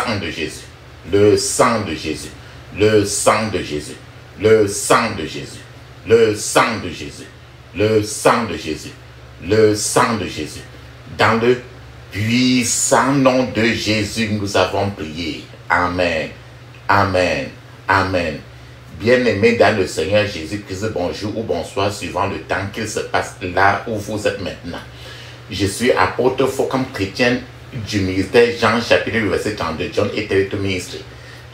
sang de Jésus, le sang de Jésus, le sang de Jésus, le sang de Jésus, le sang de Jésus, le sang de Jésus, le sang de Jésus. Dans le puissant nom de Jésus, nous avons prié. Amen, amen, amen. Bien-aimés dans le Seigneur Jésus-Christ, bonjour ou bonsoir, suivant le temps qu'il se passe là où vous êtes maintenant. Je suis apôtre Focam chrétien du ministère Jean chapitre verset 32, John et Territory Ministry.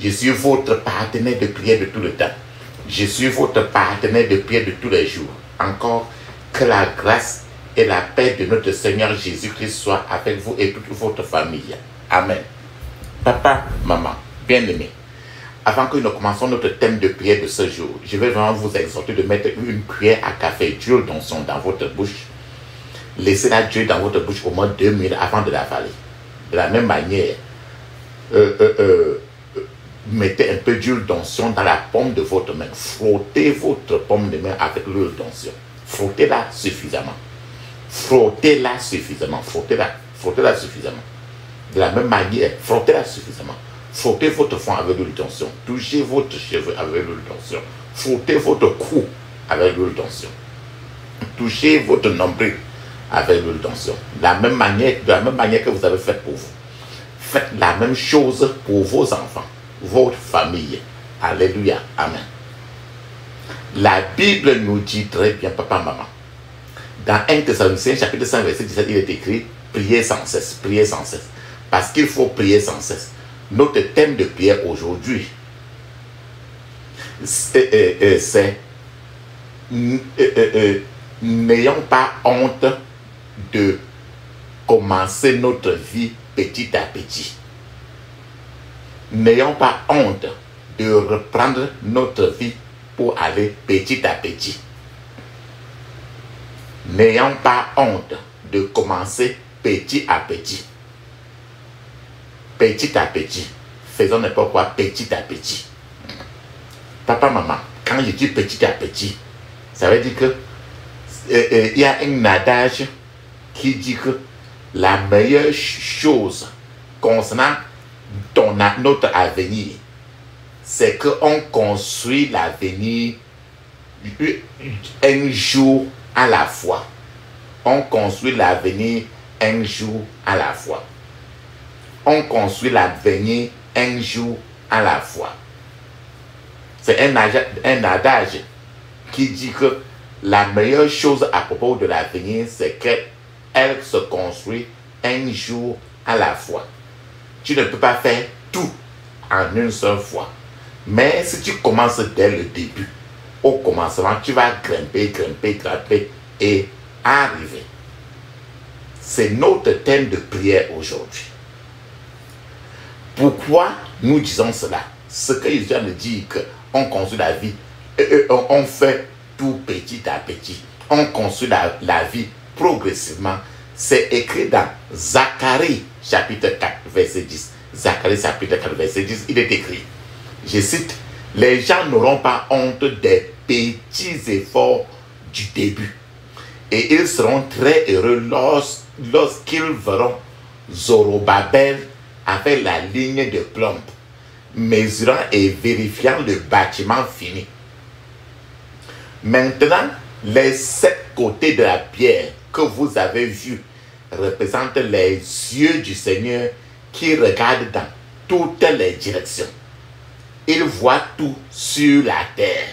Je suis votre partenaire de prière de tout le temps. Je suis votre partenaire de prière de tous les jours. Encore que la grâce et la paix de notre Seigneur Jésus-Christ soient avec vous et toute votre famille. Amen. Papa, maman, bien-aimés, avant que nous commençons notre thème de prière de ce jour, je vais vraiment vous exhorter de mettre une cuillère à café d'huile d'onction dans votre bouche. Laissez la d'huile dans votre bouche au moins 2 minutes avant de l'avaler. De la même manière, mettez un peu d'huile d'onction dans la paume de votre main. Frottez votre paume de main avec l'huile d'onction. Frottez-la suffisamment. Frottez-la suffisamment. Frottez-la suffisamment. De la même manière, frottez-la suffisamment. Frottez votre front avec l'huile d'onction. Touchez votre cheveu avec l'huile d'onction. Frottez votre cou avec l'huile d'onction. Touchez votre nombril avec l'huile d'onction. De la même manière que vous avez fait pour vous. Faites la même chose pour vos enfants, votre famille. Alléluia. Amen. La Bible nous dit très bien, papa, maman. Dans 1 Thessaloniciens chapitre 5 verset 17, il est écrit priez sans cesse, priez sans cesse. Parce qu'il faut prier sans cesse. Notre thème de prière aujourd'hui, c'est n'ayons pas honte de commencer notre vie petit à petit. N'ayons pas honte de reprendre notre vie pour aller petit à petit. N'ayons pas honte de commencer petit à petit. Petit à petit. Faisons n'importe quoi petit à petit. Papa, maman, quand je dis petit à petit, ça veut dire que il y a un adage qui dit que la meilleure chose concernant notre avenir, c'est qu'on construit l'avenir un jour à la fois. On construit l'avenir un jour à la fois. On construit l'avenir un jour à la fois. C'est un adage qui dit que la meilleure chose à propos de l'avenir, c'est qu'elle se construit un jour à la fois. Tu ne peux pas faire tout en une seule fois. Mais si tu commences dès le début, au commencement, tu vas grimper et arriver. C'est notre thème de prière aujourd'hui. Pourquoi nous disons cela? Ce que Jésus nous dit qu'on construit la vie, on fait tout petit à petit. On construit la vie progressivement. C'est écrit dans Zacharie chapitre 4 verset 10. Zacharie chapitre 4 verset 10, il est écrit, je cite, les gens n'auront pas honte des petits efforts du début. Et ils seront très heureux lorsqu'ils verront Zorobabel avec la ligne de plomb, mesurant et vérifiant le bâtiment fini. Maintenant, les 7 côtés de la pierre que vous avez vus représentent les yeux du Seigneur qui regardent dans toutes les directions. Il voit tout sur la terre.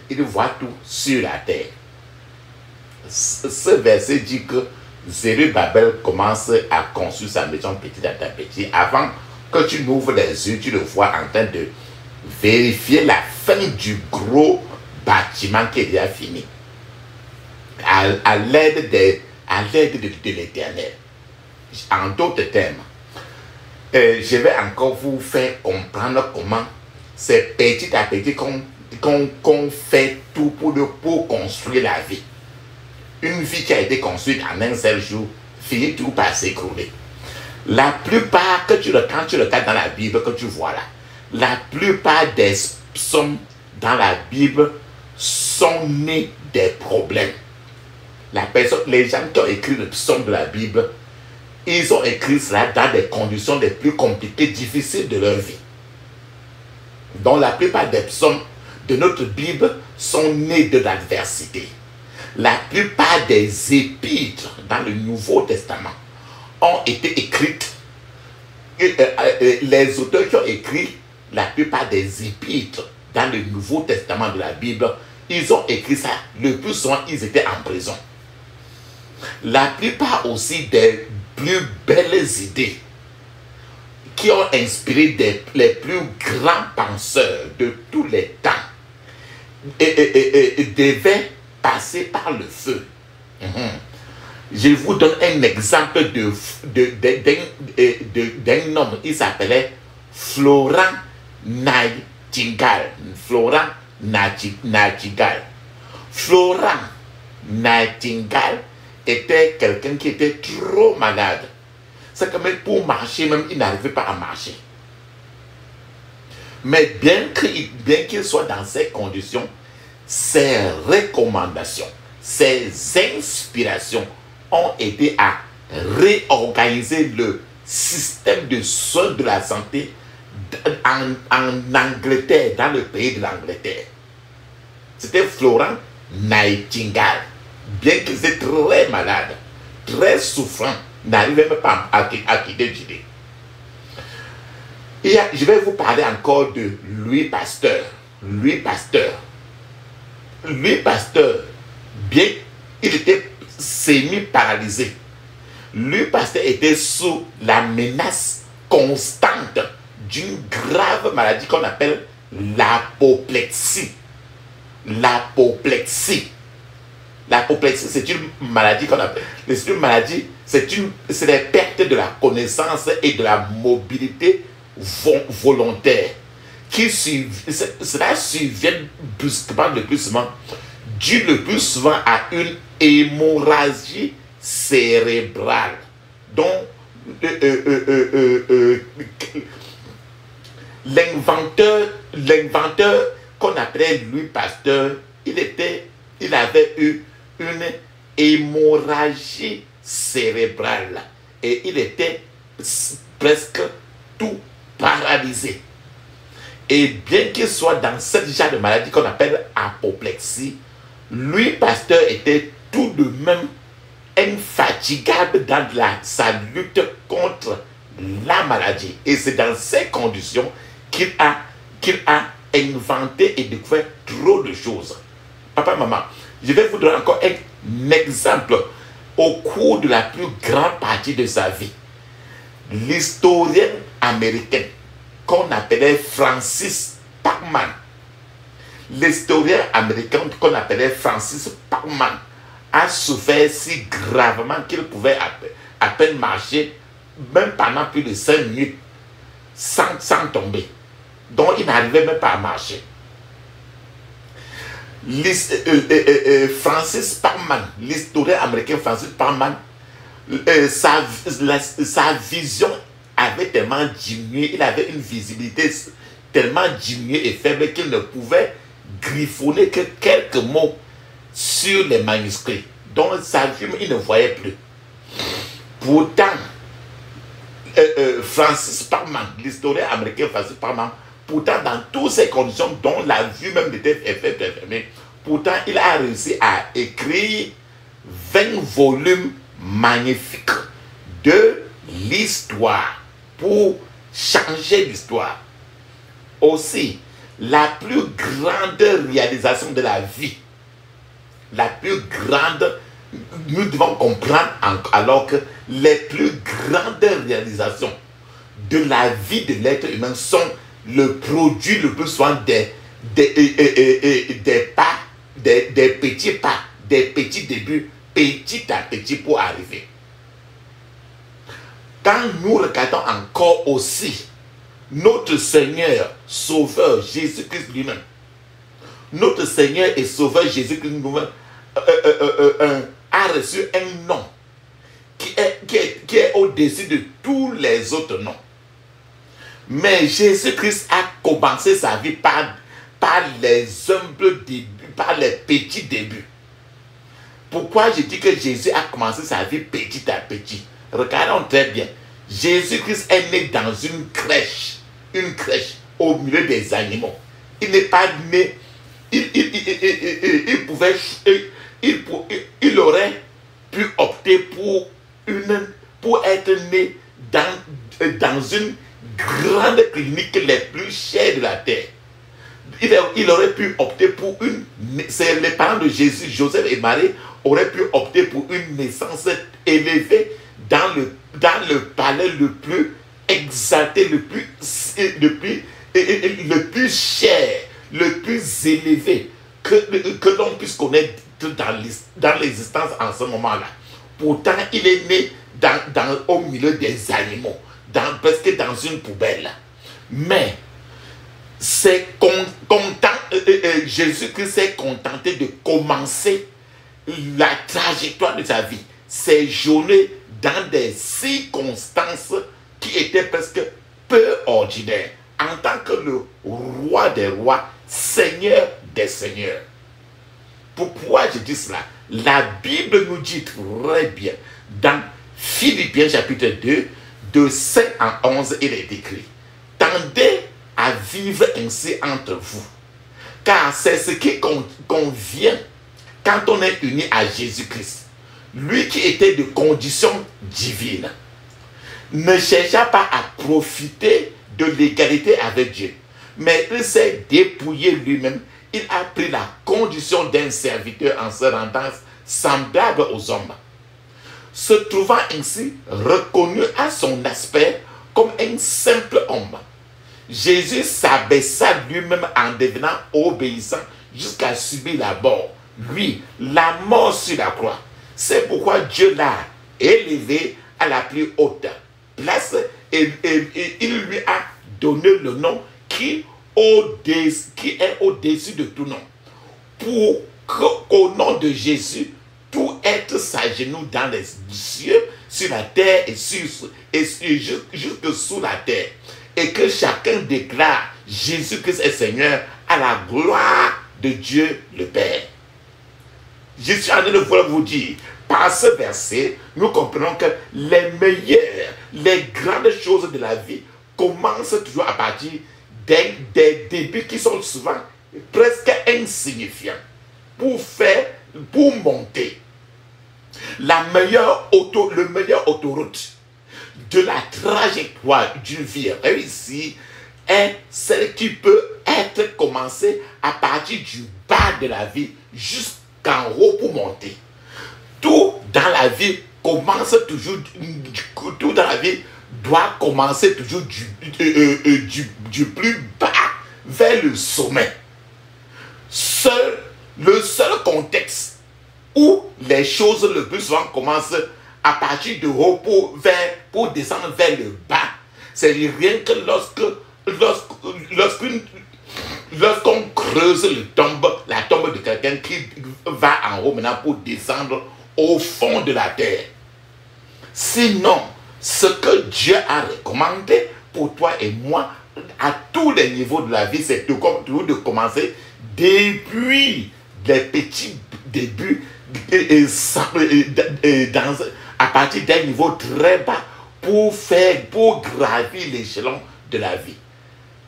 Il voit tout sur la terre. Ce verset dit que Zérubabel commence à construire sa maison petit à petit. Avant que tu n'ouvres les yeux, tu le vois en train de vérifier la fin du gros bâtiment qui est déjà fini. À l'aide de l'Éternel. En d'autres termes, je vais encore vous faire comprendre comment c'est petit à petit qu'on fait tout pour construire la vie. Une vie qui a été construite en un seul jour finit tout par s'écrouler. La plupart, quand tu regardes dans la Bible, que tu vois là, la plupart des psaumes dans la Bible sont nés des problèmes. Les gens qui ont écrit le psaume de la Bible, Ils ont écrit cela dans des conditions les plus compliquées, difficiles de leur vie. Donc la plupart des psaumes de notre Bible sont nés de l'adversité. La plupart des épîtres dans le Nouveau Testament ont été écrites. Les auteurs qui ont écrit la plupart des épîtres dans le Nouveau Testament de la Bible, ils ont écrit ça. Le plus souvent, ils étaient en prison. La plupart aussi des plus belles idées qui ont inspiré les plus grands penseurs de tous les temps devaient passer par le feu. Je vous donne un exemple d'un homme. Il s'appelait Florent Nightingale. Florent Nightingale. Florent Nightingale était quelqu'un qui était trop malade. C'est que même pour marcher, même il n'arrivait pas à marcher. Mais bien qu'il soit dans ces conditions, ses recommandations, ses inspirations ont aidé à réorganiser le système de soins de la santé en Angleterre, dans le pays de l'Angleterre. C'était Florent Nightingale. Bien qu'il était très malade, très souffrant, n'arrivait même pas à quitter l'idée. Et je vais vous parler encore de Louis Pasteur. Louis Pasteur, bien il était semi-paralysé. Louis Pasteur était sous la menace constante d'une grave maladie qu'on appelle l'apoplexie. L'apoplexie. L'apoplexie, c'est une maladie qu'on appelle. C'est une maladie, c'est les pertes de la connaissance et de la mobilité volontaire. Cela survient brusquement le plus souvent, dû le plus souvent à une hémorragie cérébrale. Donc, l'inventeur qu'on appelait Louis Pasteur, il avait eu une hémorragie cérébrale et il était presque tout paralysé. Et bien qu'il soit dans ce genre de maladie qu'on appelle apoplexie, Louis Pasteur était tout de même infatigable dans sa lutte contre la maladie. Et c'est dans ces conditions qu'il a inventé et découvert trop de choses. Papa, maman, je vais vous donner encore un exemple. Au cours de la plus grande partie de sa vie, l'historien américain qu'on appelait Francis Parkman, l'historien américain qu'on appelait Francis Parkman a souffert si gravement qu'il pouvait à peine marcher, même pendant plus de 5 minutes, sans tomber. Donc il n'arrivait même pas à marcher. Francis Parkman, l'historien américain Francis Parkman, sa vision avait tellement diminué, il avait une visibilité tellement diminuée et faible qu'il ne pouvait griffonner que quelques mots sur les manuscrits. Donc sa vue, il ne voyait plus. Pourtant, Francis Parkman, l'historien américain Francis Parkman, pourtant dans toutes ces conditions dont la vue même était fermée, pourtant il a réussi à écrire 20 volumes magnifiques de l'histoire pour changer l'histoire. Aussi, la plus grande réalisation de la vie, la plus grande, nous devons comprendre alors que les plus grandes réalisations de la vie de l'être humain sont le produit le plus souvent des petits pas, des petits débuts, petit à petit pour arriver. Quand nous regardons encore aussi notre Seigneur, Sauveur, Jésus-Christ lui-même, notre Seigneur et Sauveur Jésus-Christ lui-même a reçu un nom qui est au-dessus de tous les autres noms. Mais Jésus-Christ a commencé sa vie par les humbles débuts, par les petits débuts. Pourquoi je dis que Jésus a commencé sa vie petit à petit? Regardons très bien. Jésus-Christ est né dans une crèche au milieu des animaux. Il n'est pas né, il aurait pu opter pour être né dans une grande clinique les plus chères de la terre. Il aurait pu opter pour c'est les parents de Jésus, Joseph et Marie, auraient pu opter pour une naissance élevée dans le palais le plus exalté, le plus cher, le plus élevé que l'on puisse connaître dans l'existence en ce moment-là. Pourtant, il est né au milieu des animaux, presque dans une poubelle. Mais Jésus-Christ s'est contenté de commencer la trajectoire de sa vie, ses journées, dans des circonstances qui étaient presque peu ordinaires, en tant que le roi des rois, seigneur des seigneurs. Pourquoi je dis cela? La Bible nous dit très bien, dans Philippiens chapitre 2, de 5 à 11, il est écrit: tendez à vivre ainsi entre vous, car c'est ce qui convient quand on est uni à Jésus-Christ, lui qui était de condition divine. Ne chercha pas à profiter de l'égalité avec Dieu, mais il s'est dépouillé lui-même. Il a pris la condition d'un serviteur en se rendant semblable aux hommes, se trouvant ainsi reconnu à son aspect comme un simple homme. Jésus s'abaissa lui-même en devenant obéissant jusqu'à subir la mort, lui, la mort sur la croix. C'est pourquoi Dieu l'a élevé à la plus haute place et il lui a donné le nom qui est au-dessus de tout nom. Pour qu'au nom de Jésus, tout être s'agenouille dans les cieux, sur la terre et jusque sous la terre. Et que chacun déclare Jésus-Christ est Seigneur à la gloire de Dieu le Père. Je suis en train de vous dire, par ce verset, nous comprenons que les meilleures, les grandes choses de la vie commencent toujours à partir des débuts qui sont souvent presque insignifiants pour monter. Le meilleur autoroute de la trajectoire d'une vie réussie est celle qui peut être commencée à partir du bas de la vie jusqu'en haut pour monter. Tout dans la vie commence toujours, tout dans la vie doit commencer toujours du plus bas vers le sommet. Le seul contexte où les choses le plus souvent commencent à partir de haut pour descendre vers le bas, c'est rien que lorsqu'on creuse la tombe de quelqu'un qui va en haut maintenant pour descendre au fond de la terre. Sinon, ce que Dieu a recommandé pour toi et moi à tous les niveaux de la vie, c'est de commencer depuis les petits débuts à partir d'un niveau très bas pour gravir l'échelon de la vie.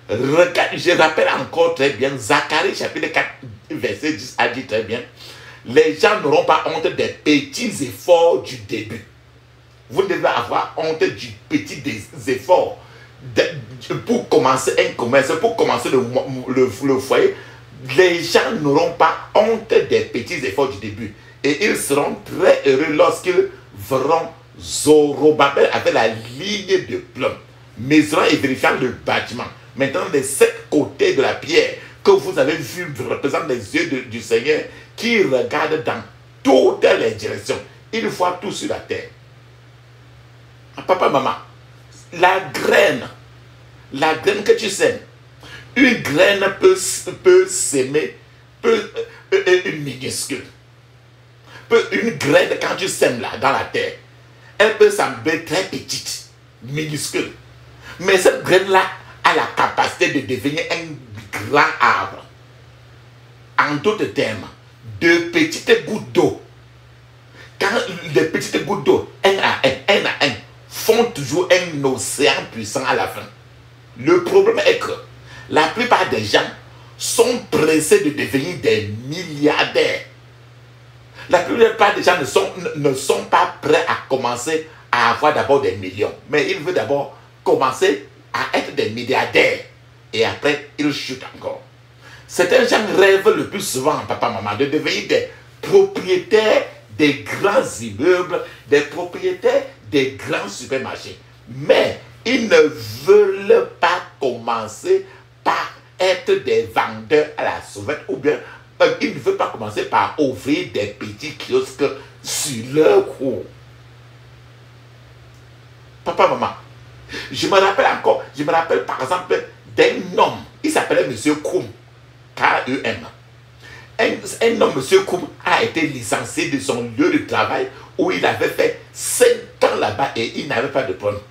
Je rappelle encore très bien, Zacharie chapitre 4 verset 10 a dit très bien: les gens n'auront pas honte des petits efforts du début. Vous devez avoir honte du petit effort pour commencer un commerce, pour commencer le foyer. Les gens n'auront pas honte des petits efforts du début. Et ils seront très heureux lorsqu'ils verront Zorobabel avec la ligne de plomb, mesurant et vérifiant le bâtiment. Maintenant, les 7 côtés de la pierre que vous avez vu représentent les yeux du Seigneur qui regardent dans toutes les directions. Il voit tout sur la terre. Papa, maman, la graine que tu sèmes, une graine peut s'aimer, une minuscule. Une graine, quand tu sèmes là, dans la terre, elle peut sembler très petite, minuscule. Mais cette graine-là a la capacité de devenir un grand arbre. En d'autres termes, de petites gouttes d'eau quand les petites gouttes d'eau, un à un, font toujours un océan puissant à la fin. Le problème est que la plupart des gens sont pressés de devenir des milliardaires. La plupart des gens ne sont pas prêts à commencer à avoir d'abord des millions. Mais ils veulent d'abord commencer à être des milliardaires. Et après, ils chutent encore. Certains gens rêvent le plus souvent, papa, maman, de devenir des propriétaires des grands immeubles, des propriétaires des grands supermarchés. Mais ils ne veulent pas commencer par être des vendeurs à la sauvette ou bien ils ne veulent pas commencer par ouvrir des petits kiosques sur leur cours. Papa, maman, je me rappelle par exemple d'un homme, il s'appelait Monsieur Koum, K-E-M. Un homme, Monsieur Koum, a été licencié de son lieu de travail où il avait fait 5 ans là-bas et il n'avait pas de problème.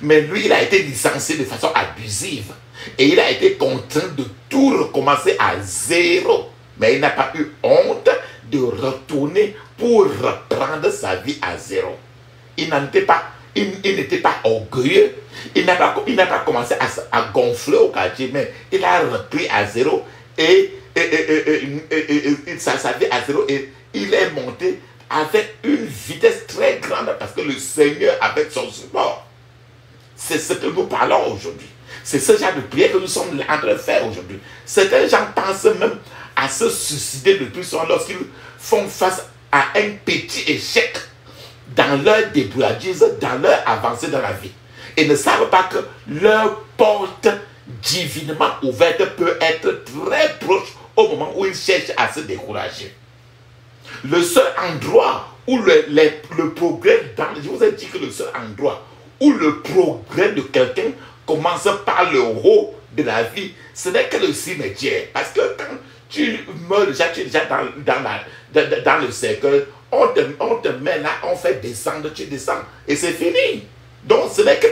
Mais lui, il a été licencié de façon abusive et il a été contraint de tout recommencer à zéro. Mais il n'a pas eu honte de retourner pour reprendre sa vie à zéro. Il n'était pas orgueilleux. Il n'a pas commencé à gonfler au quartier, mais il a repris à zéro et sa vie à zéro et il est monté avec une vitesse très grande parce que le Seigneur avec son support. C'est ce que nous parlons aujourd'hui. C'est ce genre de prière que nous sommes en train de faire aujourd'hui. Certains gens pensent même à se suicider le plus souvent lorsqu'ils font face à un petit échec dans leur débrouillardise, dans leur avancée dans la vie. Et ne savent pas que leur porte divinement ouverte peut être très proche au moment où ils cherchent à se décourager. Le seul endroit où le progrès, je vous ai dit que le seul endroit où le progrès de quelqu'un commence par le haut de la vie, ce n'est que le cimetière. Parce que quand tu meurs déjà, tu es déjà dans le cercle, on te met là, on fait descendre, tu descends. Et c'est fini. Donc ce n'est que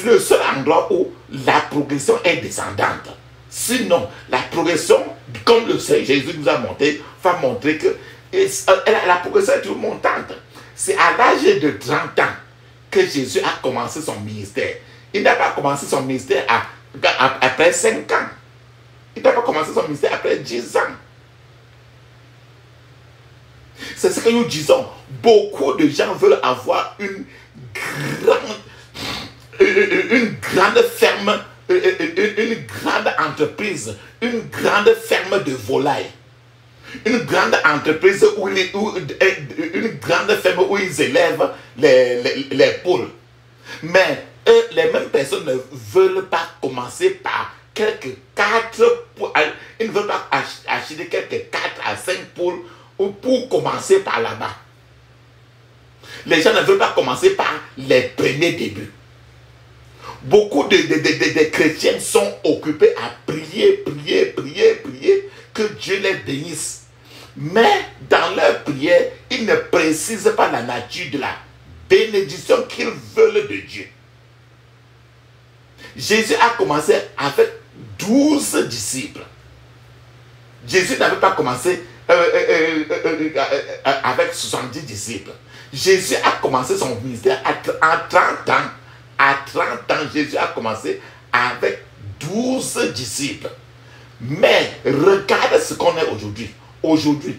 le seul endroit où la progression est descendante. Sinon, la progression, comme le Seigneur Jésus nous a montré, va montrer que la progression est toujours montante. C'est à l'âge de 30 ans que Jésus a commencé son ministère. Il n'a pas commencé son ministère après 5 ans. Il n'a pas commencé son ministère après 10 ans. C'est ce que nous disons. Beaucoup de gens veulent avoir une grande ferme, une grande entreprise, une grande ferme de volailles. Une grande entreprise une grande ferme où ils élèvent les poules. Mais les mêmes personnes ne veulent pas commencer par quelques 4 poules. Ils ne veulent pas acheter quelques 4 à 5 poules pour commencer par là-bas. Les gens ne veulent pas commencer par les premiers débuts. Beaucoup de chrétiens sont occupés à prier, que Dieu les bénisse. Mais dans leur prière, ils ne précisent pas la nature de la bénédiction qu'ils veulent de Dieu. Jésus a commencé avec 12 disciples. Jésus n'avait pas commencé avec 70 disciples. Jésus a commencé son ministère à 30 ans. À 30 ans, Jésus a commencé avec 12 disciples. Mais regarde ce qu'on est aujourd'hui. Aujourd'hui,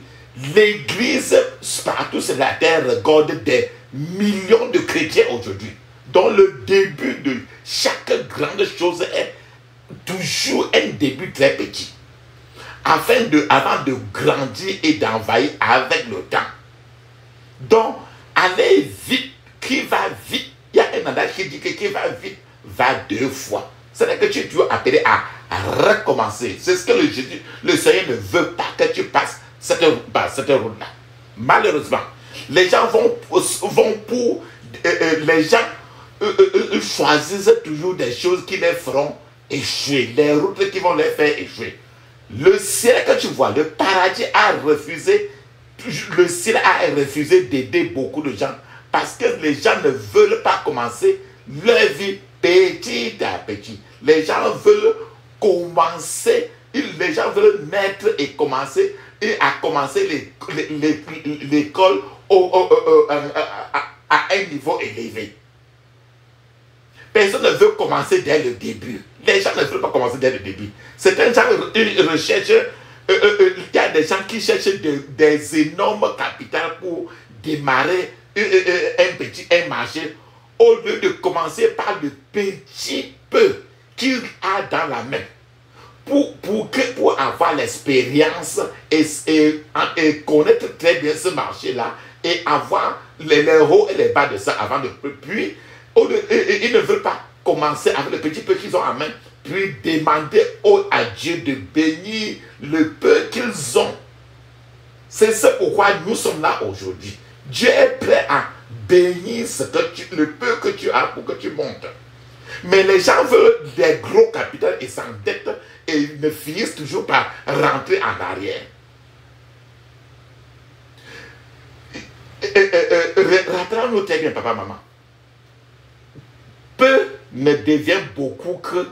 l'Église partout sur la terre regorge des millions de chrétiens aujourd'hui, dont le début de chaque grande chose est toujours un début très petit, avant de grandir et d'envahir avec le temps. Donc, allez vite, qui va vite, il y a un adage qui dit que qui va vite, va 2 fois. C'est que tu es toujours appelé à recommencer. C'est ce que le Seigneur ne veut pas que tu passes cette route-là. Malheureusement, les gens les gens choisissent toujours des choses qui les feront échouer, les routes qui vont les faire échouer. Le ciel que tu vois, le paradis a refusé, le ciel a refusé d'aider beaucoup de gens parce que les gens ne veulent pas commencer leur vie petit à petit. Les gens veulent commencer, les gens veulent naître et commencer à commencer l'école à un niveau élevé. Personne ne veut commencer dès le début. Les gens ne veulent pas commencer dès le début. Certains gens recherchent, il y a des gens qui cherchent des énormes capitales pour démarrer un marché, au lieu de commencer par le petit peu qu'il a dans la main. Pour avoir l'expérience et connaître très bien ce marché-là et avoir les hauts et les bas de ça avant de... Puis, ils ne veulent pas commencer avec le petit peu qu'ils ont en main, puis demander à Dieu de bénir le peu qu'ils ont. C'est ce pourquoi nous sommes là aujourd'hui. Dieu est prêt à bénir le peu que tu as pour que tu montes. Mais les gens veulent des gros capitaux et s'endettent et ne finissent toujours par rentrer en arrière. Rappelons-nous très bien, papa, maman. Peu ne devient beaucoup que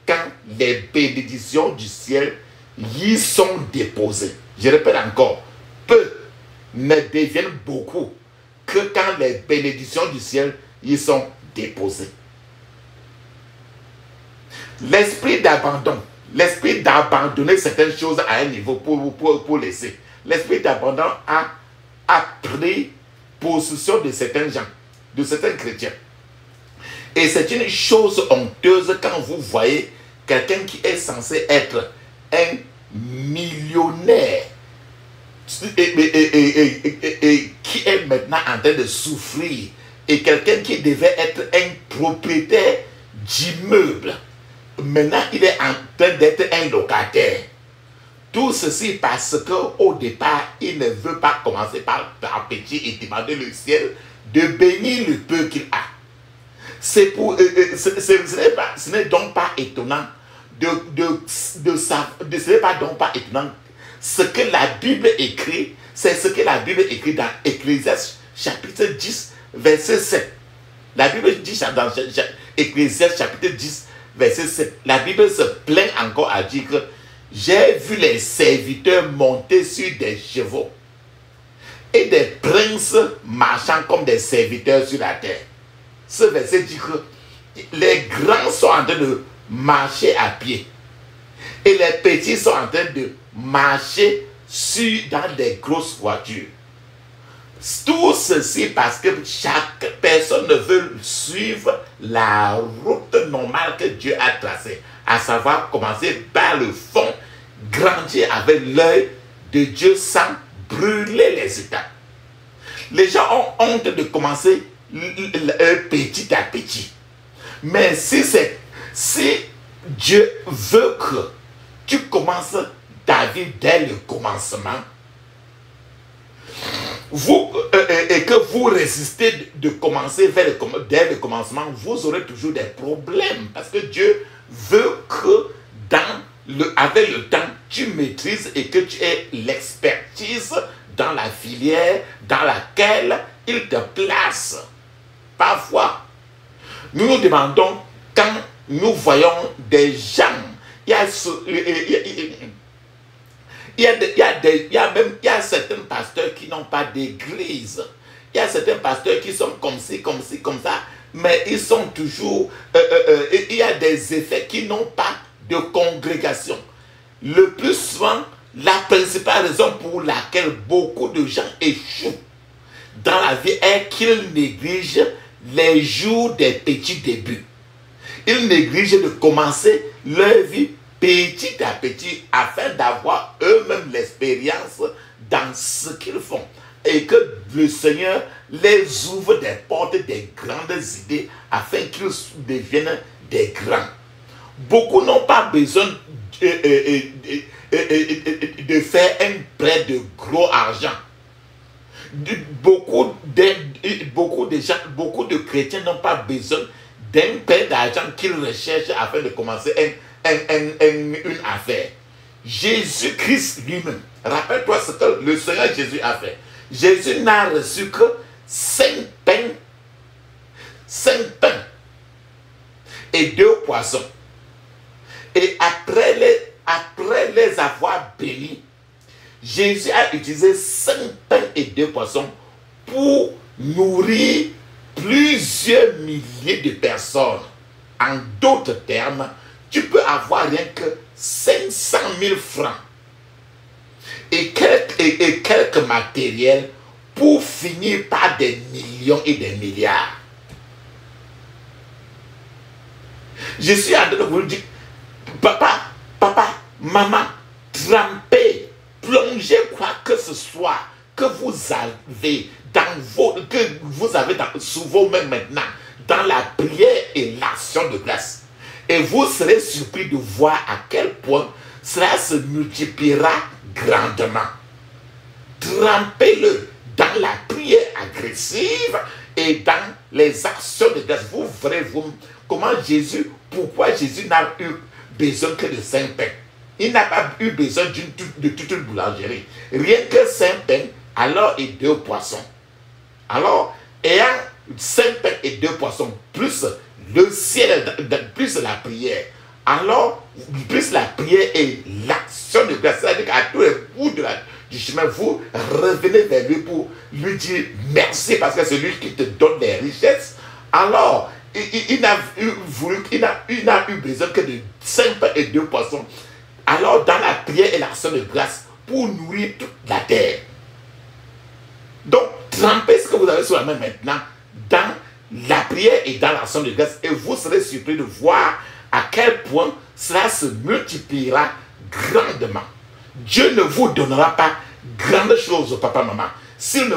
quand les bénédictions du ciel y sont déposées. Je répète encore, peu ne deviennent beaucoup que quand les bénédictions du ciel y sont déposées. L'esprit d'abandonner certaines choses à un niveau pour laisser. L'esprit d'abandon a pris possession de certains gens, de certains chrétiens. Et c'est une chose honteuse quand vous voyez quelqu'un qui est censé être un millionnaire et qui est maintenant en train de souffrir, et quelqu'un qui devait être un propriétaire d'immeuble, maintenant il est en train d'être un locataire. Tout ceci parce qu'au départ, il ne veut pas commencer par petit et demander le ciel de bénir le peu qu'il a. Ce n'est donc pas étonnant ce n'est pas donc pas étonnant. Ce que la Bible écrit, c'est ce que la Bible écrit dans Ecclésiaste chapitre 10, verset 7. La Bible dit dans Ecclésiaste chapitre 10, verset 7. La Bible se plaint encore à dire que j'ai vu les serviteurs monter sur des chevaux et des princes marchant comme des serviteurs sur la terre. Ce verset dit que les grands sont en train de marcher à pied et les petits sont en train de marcher dans des grosses voitures. Tout ceci parce que chaque personne ne veut suivre la route normale que Dieu a tracée, à savoir commencer par le fond, grandir avec l'œil de Dieu sans brûler les étapes. Les gens ont honte de commencer petit à petit. Mais si Dieu veut que tu commences ta vie dès le commencement, et que vous résistez de commencer dès le commencement, vous aurez toujours des problèmes. Parce que Dieu veut que avec le temps, tu maîtrises et que tu aies l'expertise dans la filière dans laquelle il te place. Parfois, nous nous demandons, quand nous voyons des gens, il y a certains pasteurs qui n'ont pas d'église. Il y a certains pasteurs qui sont comme ci, comme ça, mais ils sont toujours... il y a des effets qui n'ont pas de congrégation. Le plus souvent, la principale raison pour laquelle beaucoup de gens échouent dans la vie est qu'ils négligent les jours des petits débuts. Ils négligent de commencer leur vie petit à petit afin d'avoir eux-mêmes l'expérience dans ce qu'ils font. Et que le Seigneur les ouvre des portes, des grandes idées afin qu'ils deviennent des grands. Beaucoup n'ont pas besoin de faire un prêt de gros argent. Beaucoup de chrétiens n'ont pas besoin d'un prêt d'argent qu'ils recherchent afin de commencer une affaire. Jésus-Christ lui-même, rappelle-toi ce que le Seigneur Jésus a fait. Jésus n'a reçu que 5 pains et 2 poissons. Et après les avoir bénis, Jésus a utilisé 5 pains et 2 poissons pour nourrir plusieurs milliers de personnes. En d'autres termes, tu peux avoir rien que 500 000 francs et quelques matériels pour finir par des millions et des milliards. Je suis en train de vous dire, papa, maman, trempez, plongez quoi que ce soit que vous avez sous vos mains maintenant, dans la prière et l'action de grâce. Et vous serez surpris de voir à quel point cela se multipliera grandement. Trempez-le dans la prière agressive et dans les actions de grâce. Vous verrez pourquoi Jésus n'a eu besoin que de 5 pains. Il n'a pas eu besoin de toute une boulangerie. Rien que 5 pains, alors et 2 poissons. Alors, ayant 5 pains et 2 poissons, plus le ciel, plus la prière, alors, plus la prière et l'action de grâce, c'est-à-dire qu'à tous les bouts du chemin, vous revenez vers lui pour lui dire merci parce que c'est lui qui te donne les richesses. Alors, il n'a eu besoin que de 5 pains et 2 poissons. Alors, dans la prière et l'action de grâce, pour nourrir toute la terre. Donc, trempez ce que vous avez sur la main maintenant dans la prière et dans l'action de grâce. Et vous serez surpris de voir à quel point cela se multipliera grandement. Dieu ne vous donnera pas grandes choses, papa, maman, s'il ne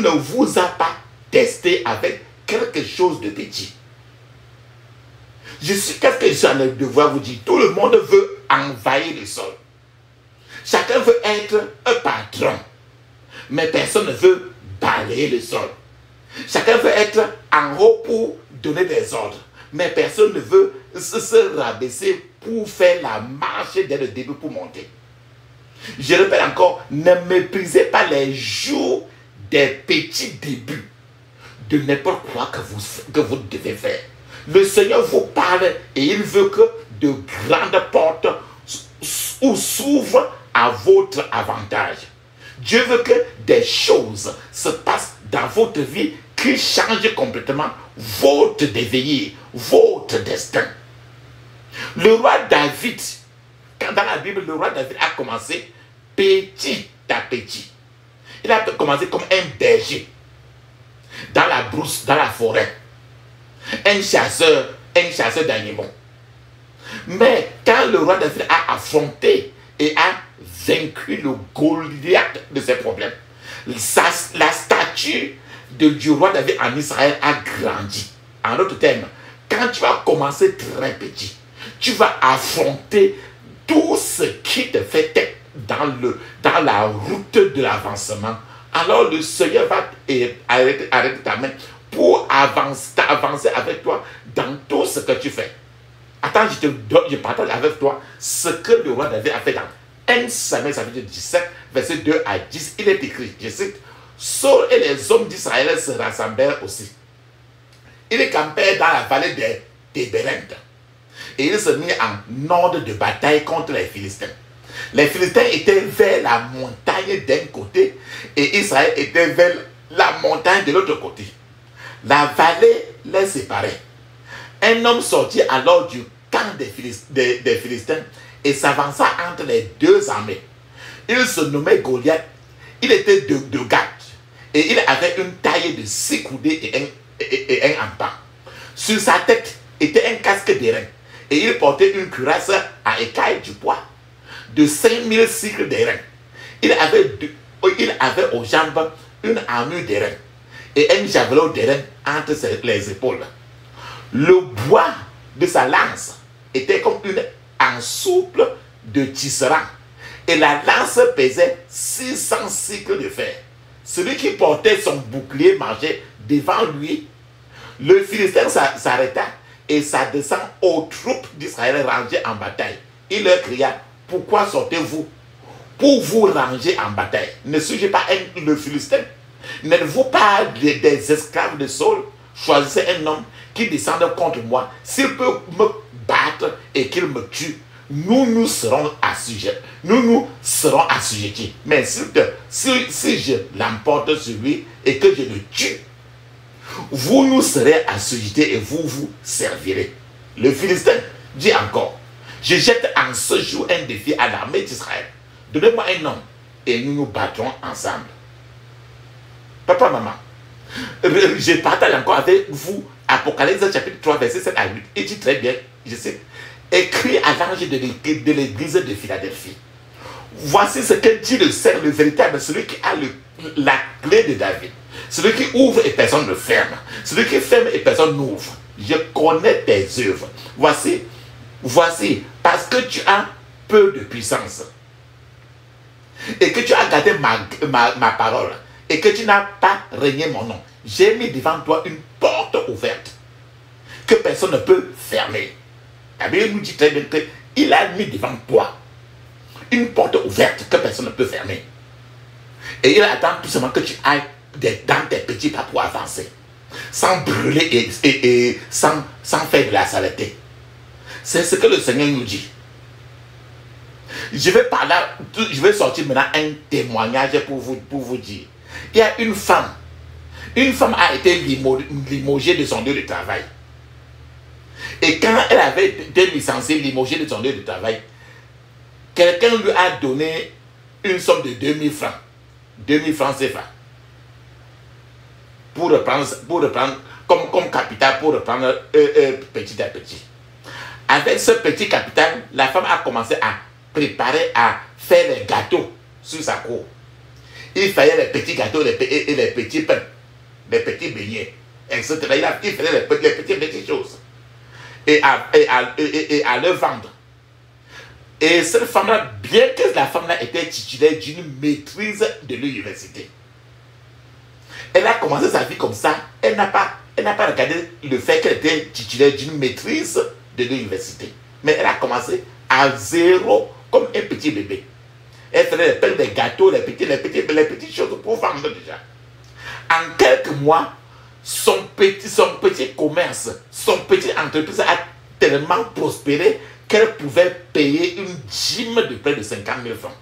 vous a pas testé avec quelque chose de petit. Qu'est-ce que je suis en train de devoir vous dire? Tout le monde veut envahir le sol. Chacun veut être un patron. Mais personne ne veut balayer le sol. Chacun veut être en haut pour donner des ordres. Mais personne ne veut se rabaisser pour faire la marche dès le début pour monter. Je répète encore, ne méprisez pas les jours des petits débuts de n'importe quoi que vous devez faire. Le Seigneur vous parle et il veut que de grandes portes s'ouvrent à votre avantage. Dieu veut que des choses se passent dans votre vie qui changent complètement votre devenir, votre destin. Le roi David, quand dans la Bible, le roi David a commencé petit à petit. Il a commencé comme un berger dans la brousse, dans la forêt. Un chasseur d'animaux. Mais quand le roi David a affronté et a vaincu le Goliath de ses problèmes, la statue du roi David en Israël a grandi. En d'autres termes, quand tu vas commencer très petit, tu vas affronter tout ce qui te fait tête dans la route de l'avancement. Alors le Seigneur va arrêter ta main pour avancer avec toi dans tout ce que tu fais. Attends, je partage avec toi ce que le roi David a fait dans 1 Samuel chapitre 17, verset 2 à 10. Il est écrit, je cite, Saul et les hommes d'Israël se rassemblèrent aussi. Ils campèrent dans la vallée des Tébérinthes. Et ils se mirent en ordre de bataille contre les Philistins. Les Philistins étaient vers la montagne d'un côté et Israël était vers la montagne de l'autre côté. La vallée les séparait. Un homme sortit alors du camp des Philistins et s'avança entre les deux armées. Il se nommait Goliath. Il était de Gath et il avait une taille de 6 coudées et un empan. Sur sa tête était un casque d'airain et il portait une cuirasse à écailles du poids de 5000 cycles d'airain. Il avait aux jambes une armure d'airain et un javelot d'airain entre les épaules. Le bois de sa lance était comme une ensouple de tisserand et la lance pesait 600 cycles de fer. Celui qui portait son bouclier marchait devant lui. Le Philistin s'arrêta et s'adressant aux troupes d'Israël rangées en bataille, il leur cria, pourquoi sortez-vous pour vous ranger en bataille? Ne suis-je pas le Philistin? N'êtes-vous pas des esclaves de Saul? Choisissez un homme qui descende contre moi. S'il peut me battre et qu'il me tue, nous serons assujettis. Nous serons assujettis. Mais si je l'emporte sur lui et que je le tue, vous nous serez assujettis et vous servirez. Le Philistin dit encore, je jette en ce jour un défi à l'armée d'Israël. Donnez-moi un nom et nous nous battrons ensemble. Papa, maman, je partage encore avec vous Apocalypse chapitre 3, verset 7 à 8. Il dit très bien, je sais, écrit à l'ange de l'église de Philadelphie. Voici ce que dit le Seigneur, le véritable, celui qui a la clé de David. Celui qui ouvre et personne ne ferme. Celui qui ferme et personne n'ouvre. Je connais tes œuvres. Voici, parce que tu as peu de puissance et que tu as gardé ma parole et que tu n'as pas régné mon nom, j'ai mis devant toi une porte ouverte que personne ne peut fermer. La Bible nous dit très bien qu'il a mis devant toi une porte ouverte que personne ne peut fermer. Et il attend tout simplement que tu ailles dans tes petits pas pour avancer, sans brûler et sans faire de la saleté. C'est ce que le Seigneur nous dit. Je vais sortir maintenant un témoignage pour vous dire. Il y a une femme a été limogée de son lieu de travail. Et quand elle avait été licenciée, limogée de son lieu de travail, quelqu'un lui a donné une somme de 2000 francs. 2000 francs CFA. Pour reprendre comme capital, pour reprendre petit à petit. Avec ce petit capital, la femme a commencé à préparer, à faire les gâteaux sur sa cour. Il fallait les petits gâteaux et les petits pains, les petits beignets, etc. Il faisait les petites choses. Et à le vendre. Et cette femme-là, bien que la femme-là était titulaire d'une maîtrise de l'université, elle a commencé sa vie comme ça. Elle n'a pas regardé le fait qu'elle était titulaire d'une maîtrise de l'université. Mais elle a commencé à zéro comme un petit bébé. Elle faisait des gâteaux, les petites choses pour vendre déjà. En quelques mois, son petit commerce, son petite entreprise a tellement prospéré qu'elle pouvait payer une dîme de près de 50 000 francs.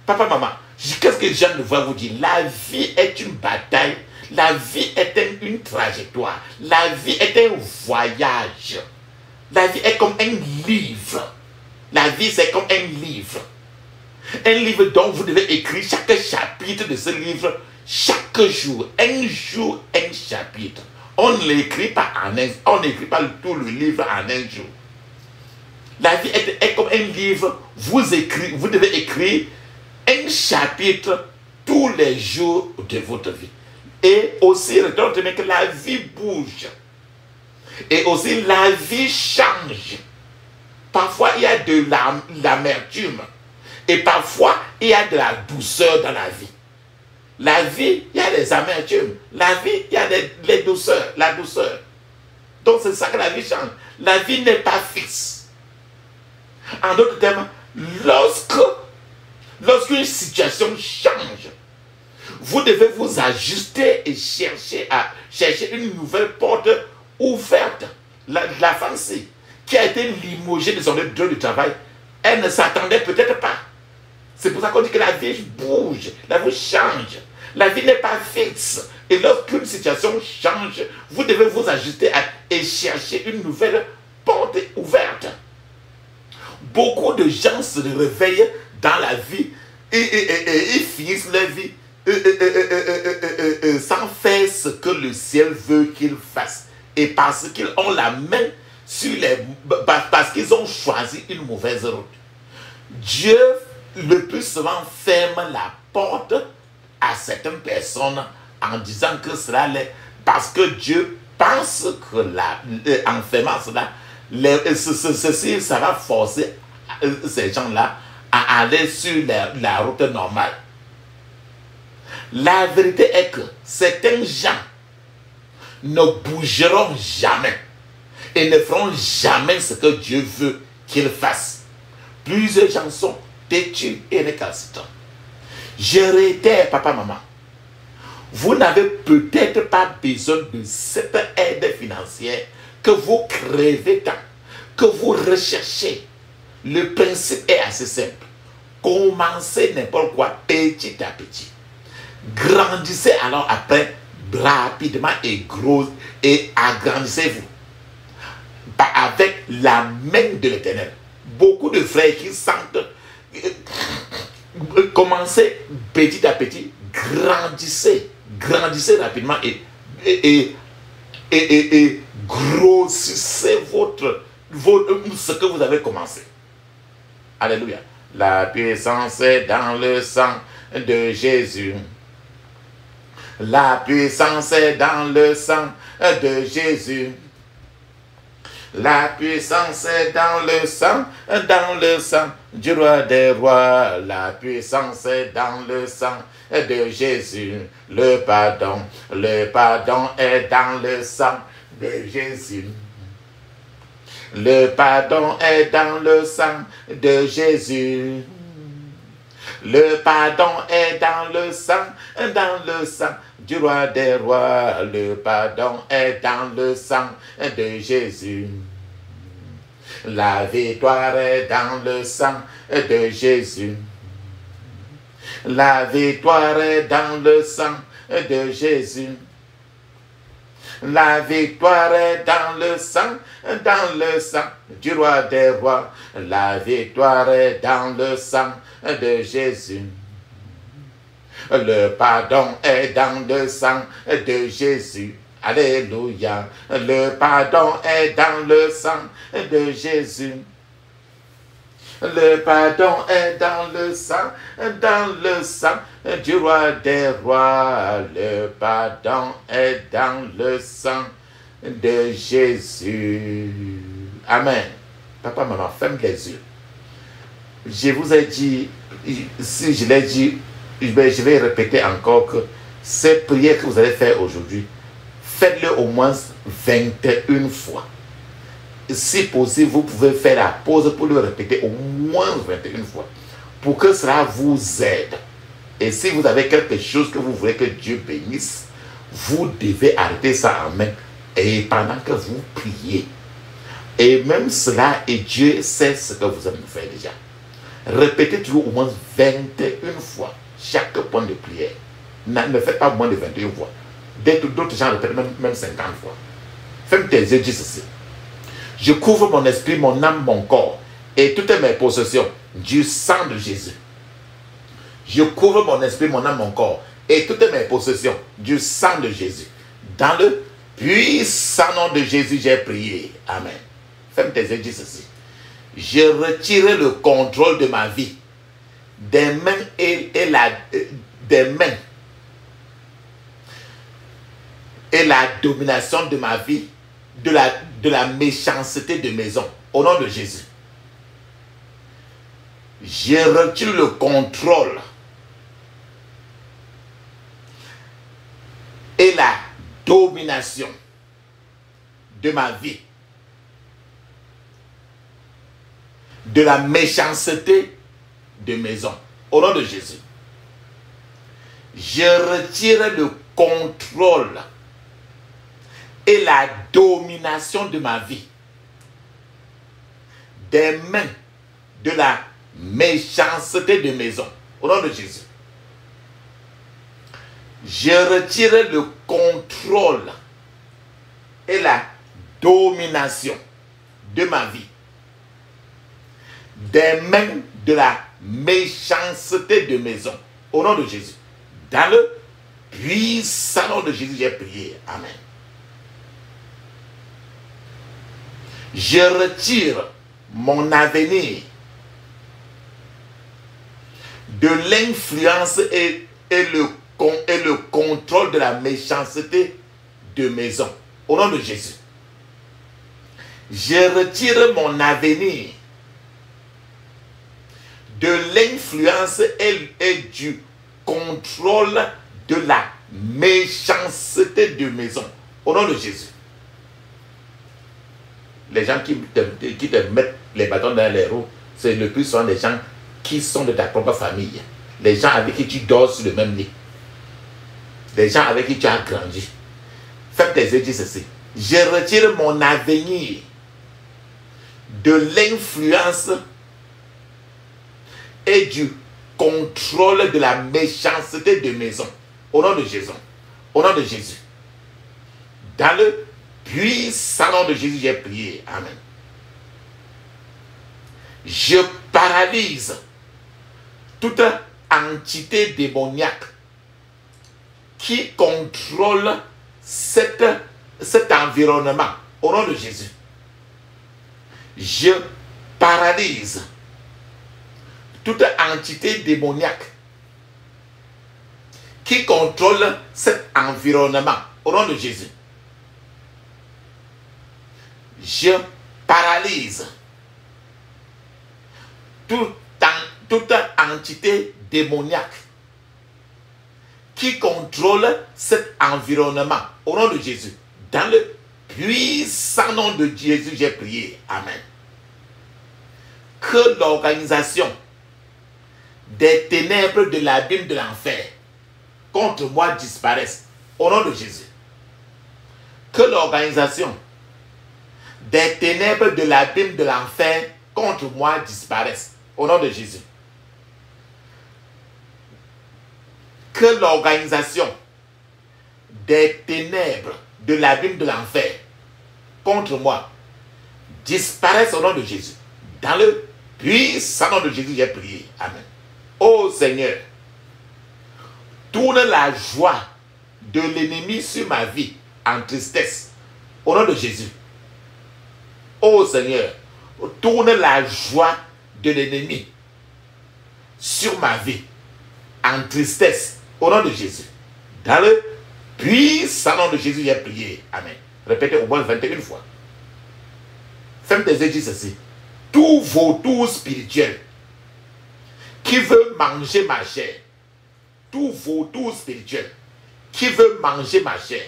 Papa, maman, qu'est-ce que Jean va vous dire? La vie est une bataille. La vie est une trajectoire. La vie est un voyage. La vie est comme un livre. La vie, c'est comme un livre. Un livre dont vous devez écrire chaque chapitre de ce livre chaque jour. Un jour, un chapitre. On ne l'écrit pas tout le livre en un jour. La vie est comme un livre. Vous devez écrire un chapitre tous les jours de votre vie. Et aussi, retenez que la vie bouge. Et aussi, la vie change. Parfois, il y a de l'amertume. Et parfois, il y a de la douceur dans la vie. La vie, il y a des amertumes. La vie, il y a les douceurs, la douceur. Donc, c'est ça que la vie change. La vie n'est pas fixe. En d'autres termes, lorsqu'une situation change, vous devez vous ajuster et chercher une nouvelle porte ouverte. La femme-ci, qui a été limogée de son lieu de travail, elle ne s'attendait peut-être pas. C'est pour ça qu'on dit que la vie bouge, la vie change. La vie n'est pas fixe. Et lorsqu'une situation change, vous devez vous ajuster et chercher une nouvelle porte ouverte. Beaucoup de gens se réveillent dans la vie et ils finissent leur vie sans faire ce que le ciel veut qu'ils fassent. Et parce qu'ils ont la main sur parce qu'ils ont choisi une mauvaise route. Dieu le plus souvent ferme la porte à certaines personnes en disant que cela l'est, parce que Dieu pense que en fermant cela, ceci, ça va forcer ces gens-là à aller sur la route normale. La vérité est que certains gens ne bougeront jamais et ne feront jamais ce que Dieu veut qu'ils fassent. Plusieurs gens sont têtus et récalcitrants. Je réitère, papa, maman, vous n'avez peut-être pas besoin de cette aide financière que vous crevez tant, que vous recherchez, le principe est assez simple. Commencez n'importe quoi petit à petit. Grandissez alors après rapidement et gros et agrandissez-vous avec la main de l'Éternel. Beaucoup de frères qui sentent commencez petit à petit, grandissez rapidement et grossissez ce que vous avez commencé. Alléluia. La puissance est dans le sang de Jésus. La puissance est dans le sang de Jésus. La puissance est dans le sang du roi des rois. La puissance est dans le sang de Jésus. Le pardon est dans le sang de Jésus. Le pardon est dans le sang de Jésus. Le pardon est dans le sang du roi des rois. Le pardon est dans le sang de Jésus. La victoire est dans le sang de Jésus. La victoire est dans le sang de Jésus. La victoire est dans le sang du roi des rois. La victoire est dans le sang de Jésus. Le pardon est dans le sang de Jésus. Alléluia. Le pardon est dans le sang de Jésus. Le pardon est dans le sang du roi des rois. Le pardon est dans le sang de Jésus. Amen. Papa, maman, ferme les yeux. Je vous ai dit, si je l'ai dit, je vais répéter encore que cette prière que vous allez faire aujourd'hui, faites-le au moins 21 fois. Si possible, vous pouvez faire la pause pour le répéter au moins 21 fois. Pour que cela vous aide. Et si vous avez quelque chose que vous voulez que Dieu bénisse, vous devez arrêter ça en main. Et pendant que vous priez. Et même cela, et Dieu sait ce que vous allez faire déjà. Répétez toujours au moins 21 fois chaque point de prière. Ne faites pas moins de 21 fois. D'autres gens répètent même 50 fois. Ferme tes yeux, dis ceci. Je couvre mon esprit, mon âme, mon corps et toutes mes possessions du sang de Jésus. Je couvre mon esprit, mon âme, mon corps et toutes mes possessions du sang de Jésus. Dans le puissant nom de Jésus, j'ai prié. Amen. Ferme tes yeux, dis ceci. Je retire le contrôle de ma vie, des mains des mains et la domination de ma vie, de la méchanceté de mes hommes, au nom de Jésus. Je retire le contrôle et la domination de ma vie, de la méchanceté de mes hommes, au nom de Jésus. Je retire le contrôle et la domination de ma vie, des mains de la méchanceté de mes hommes, au nom de Jésus. Je retire le contrôle et la domination de ma vie, des mains de la méchanceté de mes hommes, au nom de Jésus. Dans le puissant nom de Jésus, j'ai prié. Amen. Je retire mon avenir de l'influence et le contrôle de la méchanceté de mes hommes, au nom de Jésus. Je retire mon avenir de l'influence et du contrôle de la méchanceté de mes hommes, au nom de Jésus. Les gens qui te mettent les bâtons dans les roues, c'est le plus souvent les gens qui sont de ta propre famille. Les gens avec qui tu dors sur le même lit. Les gens avec qui tu as grandi. Fais tes yeux, dis ceci. Je retire mon avenir de l'influence et du contrôle de la méchanceté de maison. Au nom de Jésus. Au nom de Jésus. Dans le puissant nom de Jésus, j'ai prié. Amen. Je paralyse toute entité démoniaque qui contrôle cet environnement. Au nom de Jésus. Je paralyse toute entité démoniaque qui contrôle cet environnement. Au nom de Jésus. Je paralyse toute entité démoniaque qui contrôle cet environnement. Au nom de Jésus. Dans le puissant nom de Jésus, j'ai prié. Amen. Que l'organisation des ténèbres de l'abîme de l'enfer contre moi disparaisse. Au nom de Jésus. Que l'organisation des ténèbres de l'abîme de l'enfer contre moi disparaisse. Au nom de Jésus. Que l'organisation des ténèbres de l'abîme de l'enfer contre moi disparaisse au nom de Jésus. Dans le puissant nom de Jésus, j'ai prié. Amen. Ô Seigneur, tourne la joie de l'ennemi sur ma vie en tristesse. Au nom de Jésus. Ô Seigneur, tourne la joie de l'ennemi sur ma vie en tristesse. Au nom de Jésus. Dans le puissant nom de Jésus, j'ai prié. Amen. Répétez au moins 21 fois. Femme tes yeux, dis ceci. Tout vautour spirituel qui veut manger ma chair, tout vautour spirituel qui veut manger ma chair,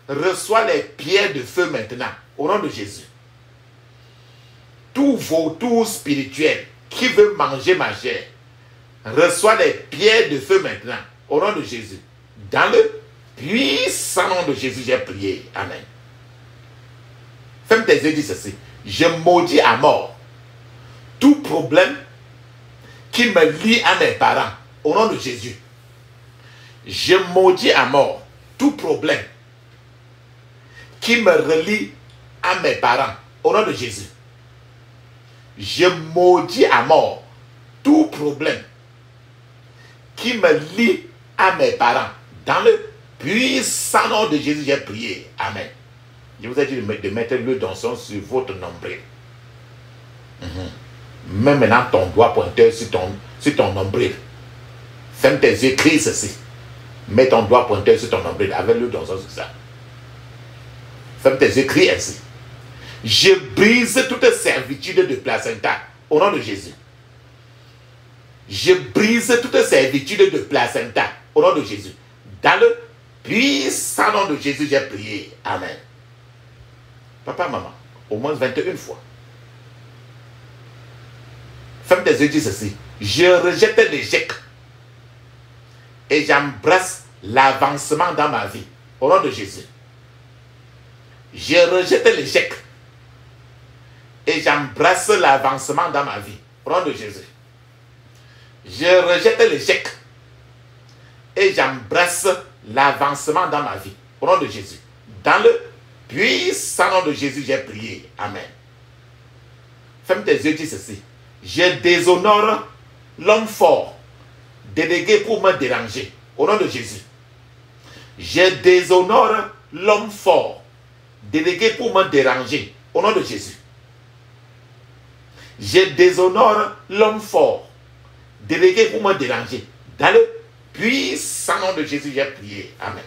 reçoit les pierres de feu maintenant, au nom de Jésus. Tout vautour spirituel qui veut manger ma chair, reçoit les pierres de feu maintenant, au nom de Jésus. Dans le puissant nom de Jésus, j'ai prié. Amen. Ferme tes yeux, dis ceci. Je maudis à mort tout problème qui me lie à mes parents, au nom de Jésus. Je maudis à mort tout problème qui me relie à mes parents, au nom de Jésus. Je maudis à mort tout problème qui me lie à mes parents. Dans le puissant nom de Jésus, j'ai prié. Amen. Je vous ai dit de mettre l'huile d'onction sur votre nombril. Mets maintenant ton doigt pointeur sur ton nombril. Ferme tes yeux, crie ceci. Mets ton doigt pointeur sur ton nombril avec l'huile d'onction sur ça. Ferme tes yeux, crie ainsi. Je brise toute servitude de placenta au nom de Jésus. Je brise toute servitude de placenta au nom de Jésus. Dans le puissant nom de Jésus, j'ai prié. Amen. Papa, maman, au moins 21 fois. Ferme tes yeux, dis ceci. Je rejette l'échec et j'embrasse l'avancement dans ma vie. Au nom de Jésus. Je rejette l'échec et j'embrasse l'avancement dans ma vie. Au nom de Jésus. Je rejette l'échec et j'embrasse l'avancement dans ma vie. Au nom de Jésus. Dans le puissant nom de Jésus, j'ai prié. Amen. Ferme tes yeux, dis ceci. Je déshonore l'homme fort, délégué pour me déranger. Au nom de Jésus. Je déshonore l'homme fort, délégué pour me déranger. Au nom de Jésus. Je déshonore l'homme fort, délégué pour me déranger. Dans le puissant nom de Jésus, j'ai prié. Amen.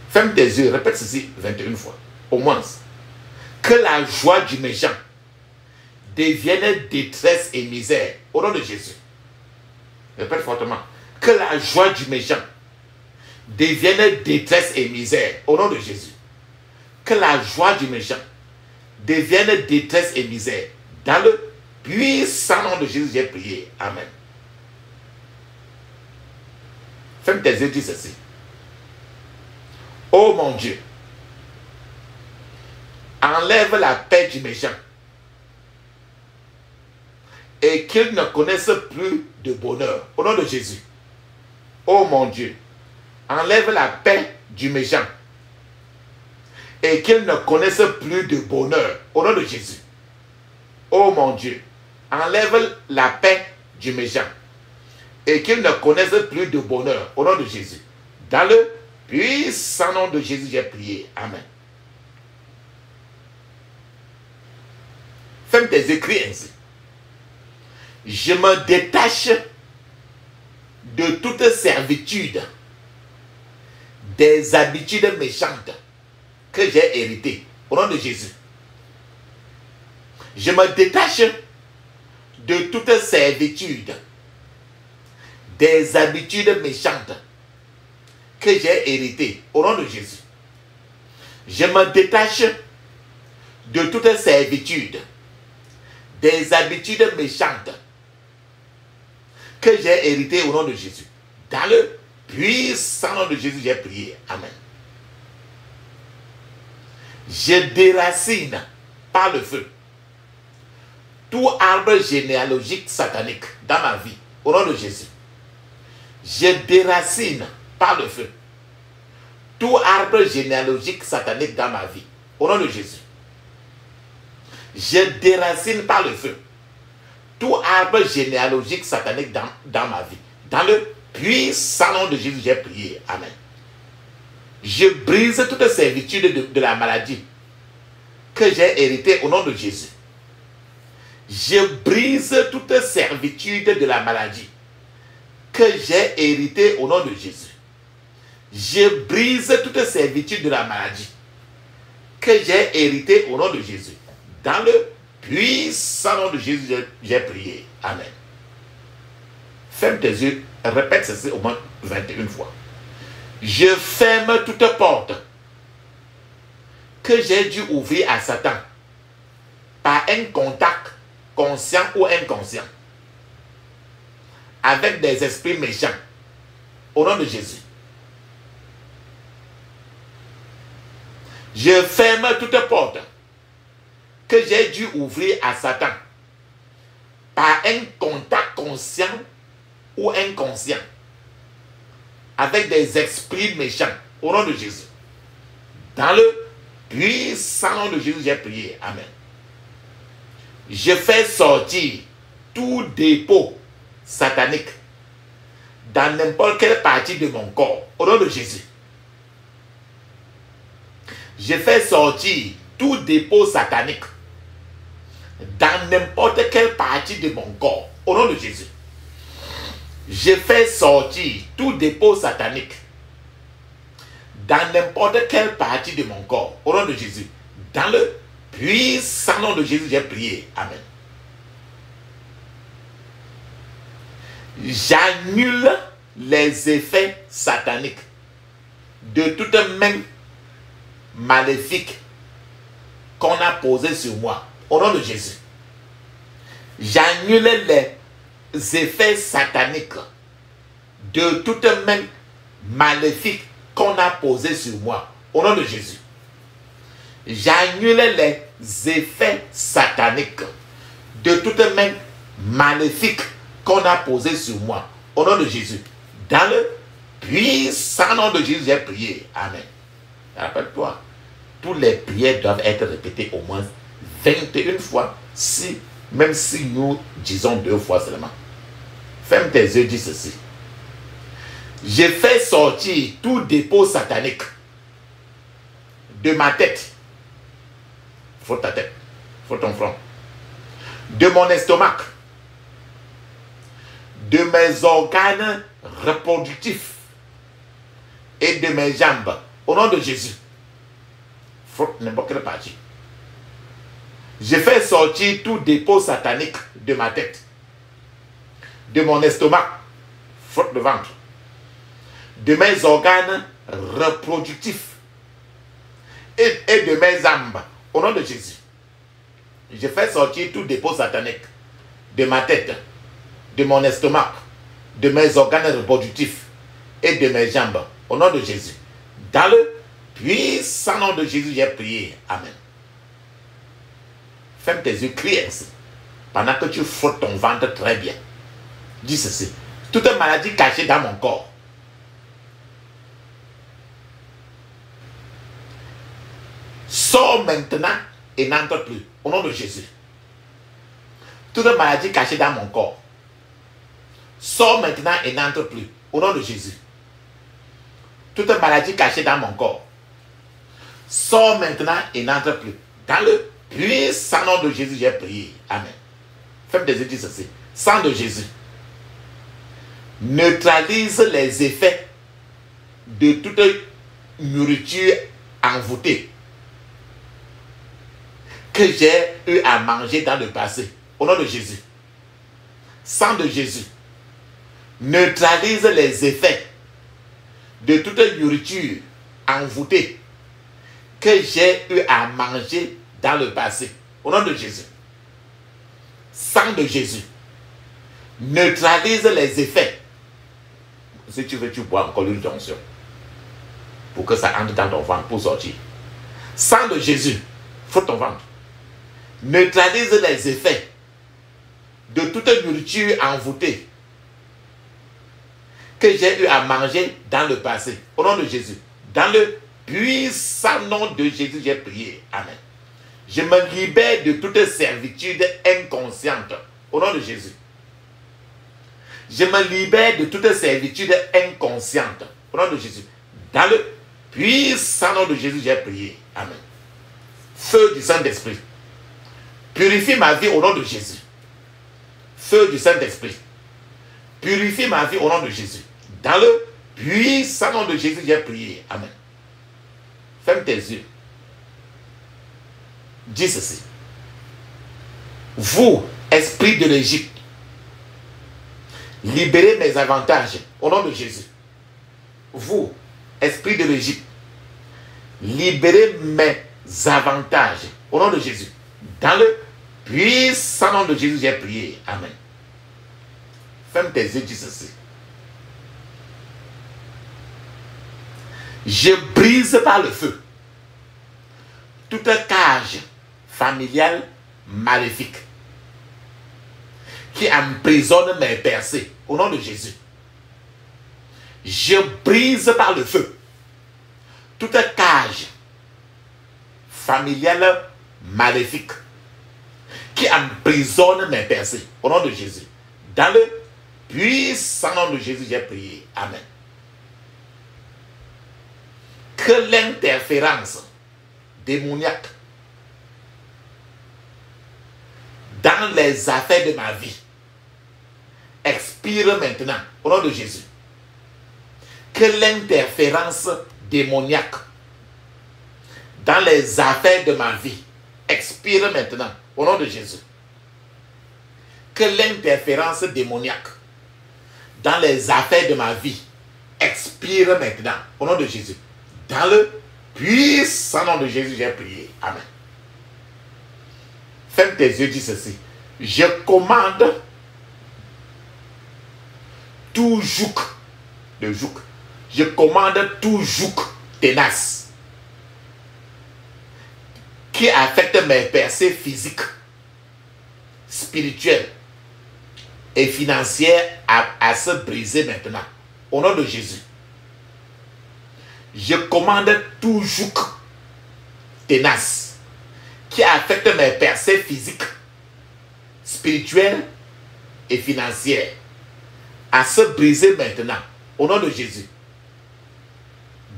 Ferme tes yeux, répète ceci 21 fois. Au moins. Que la joie du méchant devienne détresse et misère. Au nom de Jésus. Répète fortement. Que la joie du méchant devienne détresse et misère. Au nom de Jésus. Que la joie du méchant devienne détresse et misère. Dans le puissant nom de Jésus, j'ai prié. Amen. Ferme tes yeux, dis ceci. Oh mon Dieu, enlève la paix du méchant et qu'il ne connaisse plus de bonheur. Au nom de Jésus. Oh mon Dieu, enlève la paix du méchant et qu'il ne connaisse plus de bonheur. Au nom de Jésus. Oh mon Dieu, enlève la paix du méchant et qu'il ne connaisse plus de bonheur. Au nom de Jésus. Dans le puissant nom de Jésus, j'ai prié. Amen. Fais tes écrits ainsi. Je me détache de toute servitude des habitudes méchantes que j'ai héritées. Au nom de Jésus. Je me détache de toute servitude des habitudes méchantes que j'ai héritées. Au nom de Jésus. Je me détache de toute servitude des habitudes méchantes que j'ai héritées au nom de Jésus. Dans le puissant nom de Jésus, j'ai prié. Amen. Je déracine par le feu tout arbre généalogique satanique dans ma vie. Au nom de Jésus. Je déracine par le feu tout arbre généalogique satanique dans ma vie. Au nom de Jésus. Je déracine par le feu tout arbre généalogique satanique dans ma vie. Dans le puissant nom de Jésus, j'ai prié. Amen. Je brise toute servitude de la maladie que j'ai héritée au nom de Jésus. Je brise toute servitude de la maladie que j'ai héritée au nom de Jésus. Je brise toute servitude de la maladie que j'ai héritée au nom de Jésus. Dans le puissant nom de Jésus, j'ai prié. Amen. Ferme tes yeux, répète ceci au moins 21 fois. Je ferme toute porte que j'ai dû ouvrir à Satan par un contact conscient ou inconscient avec des esprits méchants. Au nom de Jésus. Je ferme toute porte que j'ai dû ouvrir à Satan par un contact conscient ou inconscient avec des esprits méchants au nom de Jésus. Dans le puissant nom de Jésus, j'ai prié. Amen. Je fais sortir tout dépôt satanique dans n'importe quelle partie de mon corps au nom de Jésus. Je fais sortir tout dépôt satanique dans n'importe quelle partie de mon corps au nom de Jésus. Je fais sortir tout dépôt satanique dans n'importe quelle partie de mon corps au nom de Jésus. Dans le puissant nom de Jésus, j'ai prié. Amen. J'annule les effets sataniques de toute main maléfique qu'on a posée sur moi au nom de Jésus. J'annule les effets sataniques de toute main maléfique qu'on a posée sur moi au nom de Jésus. J'annule les effets sataniques de toute main maléfique qu'on a posée sur moi au nom de Jésus. Dans le puissant nom de Jésus, j'ai prié. Amen. Rappelle-toi, toutes les prières doivent être répétées au moins 21 fois, même si nous disons 2 fois seulement. Ferme tes yeux, dis ceci. J'ai fait sortir tout dépôt satanique de ma tête. Faut ta tête, faut ton front. De mon estomac. De mes organes reproductifs et de mes jambes. Au nom de Jésus. Frotte n'importe quelle partie. Je fais sortir tout dépôt satanique de ma tête. De mon estomac. Frotte le ventre. De mes organes reproductifs et de mes jambes. Au nom de Jésus. Je fais sortir tout dépôt satanique de ma tête, de mon estomac, de mes organes reproductifs et de mes jambes. Au nom de Jésus. Dans le puissant nom de Jésus, j'ai prié. Amen. Ferme tes yeux, crie ainsi. Pendant que tu frottes ton ventre très bien. Dis ceci. Toute maladie cachée dans mon corps. Sors maintenant et n'entre plus. Au nom de Jésus. Toute maladie cachée dans mon corps. Sors maintenant et n'entre plus. Au nom de Jésus. Toute maladie cachée dans mon corps. Sors maintenant et n'entre plus. Dans le puissant nom de Jésus, j'ai prié. Amen. Ferme tes yeux, dis ceci. Sang de Jésus. Neutralise les effets de toute nourriture envoûtée que j'ai eu à manger dans le passé. Au nom de Jésus. Sang de Jésus. Neutralise les effets de toute nourriture envoûtée que j'ai eu à manger dans le passé. Au nom de Jésus. Sang de Jésus. Neutralise les effets. Si tu veux, tu bois encore une tension pour que ça entre dans ton ventre pour sortir. Sang de Jésus. Faut ton ventre. Neutralise les effets de toute nourriture envoûtée que j'ai eu à manger dans le passé. Au nom de Jésus. Dans le puissant nom de Jésus, j'ai prié. Amen. Je me libère de toute servitude inconsciente. Au nom de Jésus. Je me libère de toute servitude inconsciente. Au nom de Jésus. Dans le puissant nom de Jésus, j'ai prié. Amen. Feu du Saint-Esprit. Purifie ma vie au nom de Jésus. Feu du Saint-Esprit. Purifie ma vie au nom de Jésus. Dans le puissant nom de Jésus, j'ai prié. Amen. Ferme tes yeux. Dis ceci. Vous, esprit de l'Égypte, libérez mes avantages au nom de Jésus. Vous, esprit de l'Égypte, libérez mes avantages au nom de Jésus. Dans le puissant nom de Jésus, j'ai prié. Amen. Ferme tes yeux, dis ceci. Je brise par le feu toute cage familiale maléfique qui emprisonne mes percées au nom de Jésus. Je brise par le feu toute cage familiale maléfique qui emprisonne mes percées au nom de Jésus. Dans le puissant nom de Jésus, j'ai prié. Amen. Que l'interférence démoniaque dans les affaires de ma vie expire maintenant au nom de Jésus. Que l'interférence démoniaque dans les affaires de ma vie expire maintenant au nom de Jésus. Que l'interférence démoniaque dans les affaires de ma vie expire maintenant au nom de Jésus. Dans le puissant nom de Jésus, j'ai prié. Amen. Ferme tes yeux, dis ceci. Je commande tout joug de joug. Je commande tout joug tenace qui affecte mes percées physiques, spirituelles et financières à se briser maintenant. Au nom de Jésus. Je commande tout joug tenace qui affecte mes percées physiques, spirituelles et financières à se briser maintenant. Au nom de Jésus.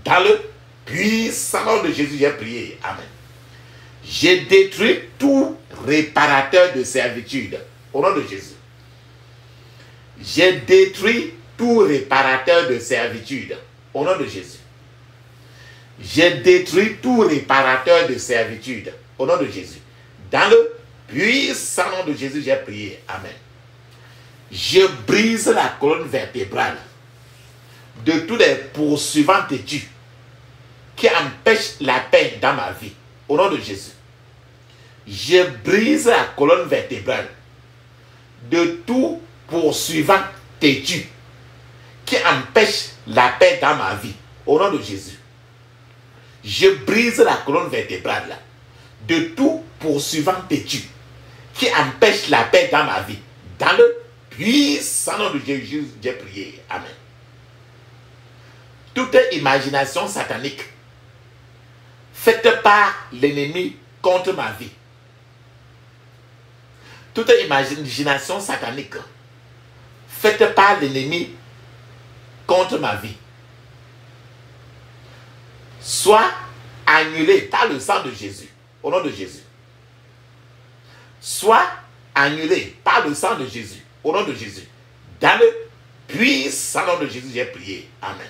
Dans le puissant nom de Jésus, j'ai prié. Amen. J'ai détruit tout réparateur de servitude. Au nom de Jésus. J'ai détruit tout réparateur de servitude. Au nom de Jésus. J'ai détruit tout réparateur de servitude. Au nom de Jésus. Dans le puissant nom de Jésus, j'ai prié. Amen. Je brise la colonne vertébrale de tous les poursuivants têtus qui empêchent la paix dans ma vie. Au nom de Jésus. Je brise la colonne vertébrale de tout poursuivant têtu qui empêche la paix dans ma vie. Au nom de Jésus. Je brise la colonne vertébrale de tout poursuivant têtu qui empêche la paix dans ma vie. Dans le puissant nom de Jésus, j'ai prié. Amen. Toute imagination satanique faite par l'ennemi contre ma vie. Toute imagination satanique faite par l'ennemi contre ma vie soit annulée par le sang de Jésus, au nom de Jésus. Soit annulée par le sang de Jésus, au nom de Jésus. Dans le puissant nom de Jésus, j'ai prié. Amen.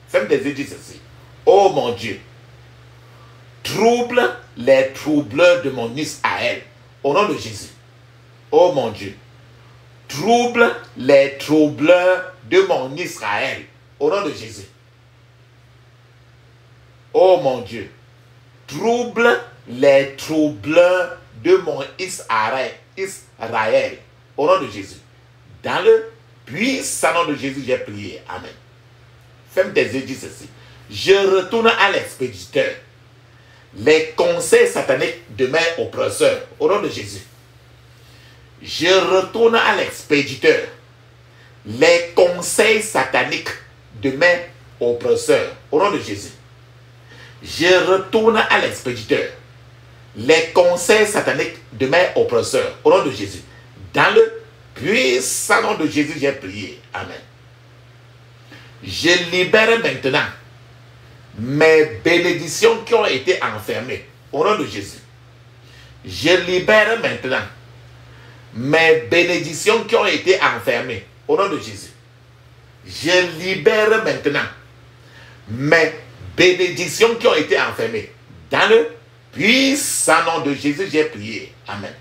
Fais-moi des yeux, dis ceci. Oh mon Dieu, trouble les troubleurs de mon Israël, au nom de Jésus. Oh mon Dieu, trouble les troubleurs de mon Israël, au nom de Jésus. Oh mon Dieu, trouble les troubleurs de mon Israël, au nom de Jésus. Dans le puissant nom de Jésus, j'ai prié. Amen. Ferme tes yeux, dis ceci. Je retourne à l'expéditeur les conseils sataniques de mes oppresseurs, au nom de Jésus. Je retourne à l'expéditeur les conseils sataniques de mes oppresseurs, au nom de Jésus. Je retourne à l'expéditeur les conseils sataniques de mes oppresseurs, au nom de Jésus. Dans le puissant nom de Jésus, j'ai prié. Amen. Je libère maintenant mes bénédictions qui ont été enfermées, au nom de Jésus. Je libère maintenant mes bénédictions qui ont été enfermées, au nom de Jésus. Je libère maintenant mes bénédictions qui ont été enfermées. Dans le puissant nom de Jésus, j'ai prié. Amen.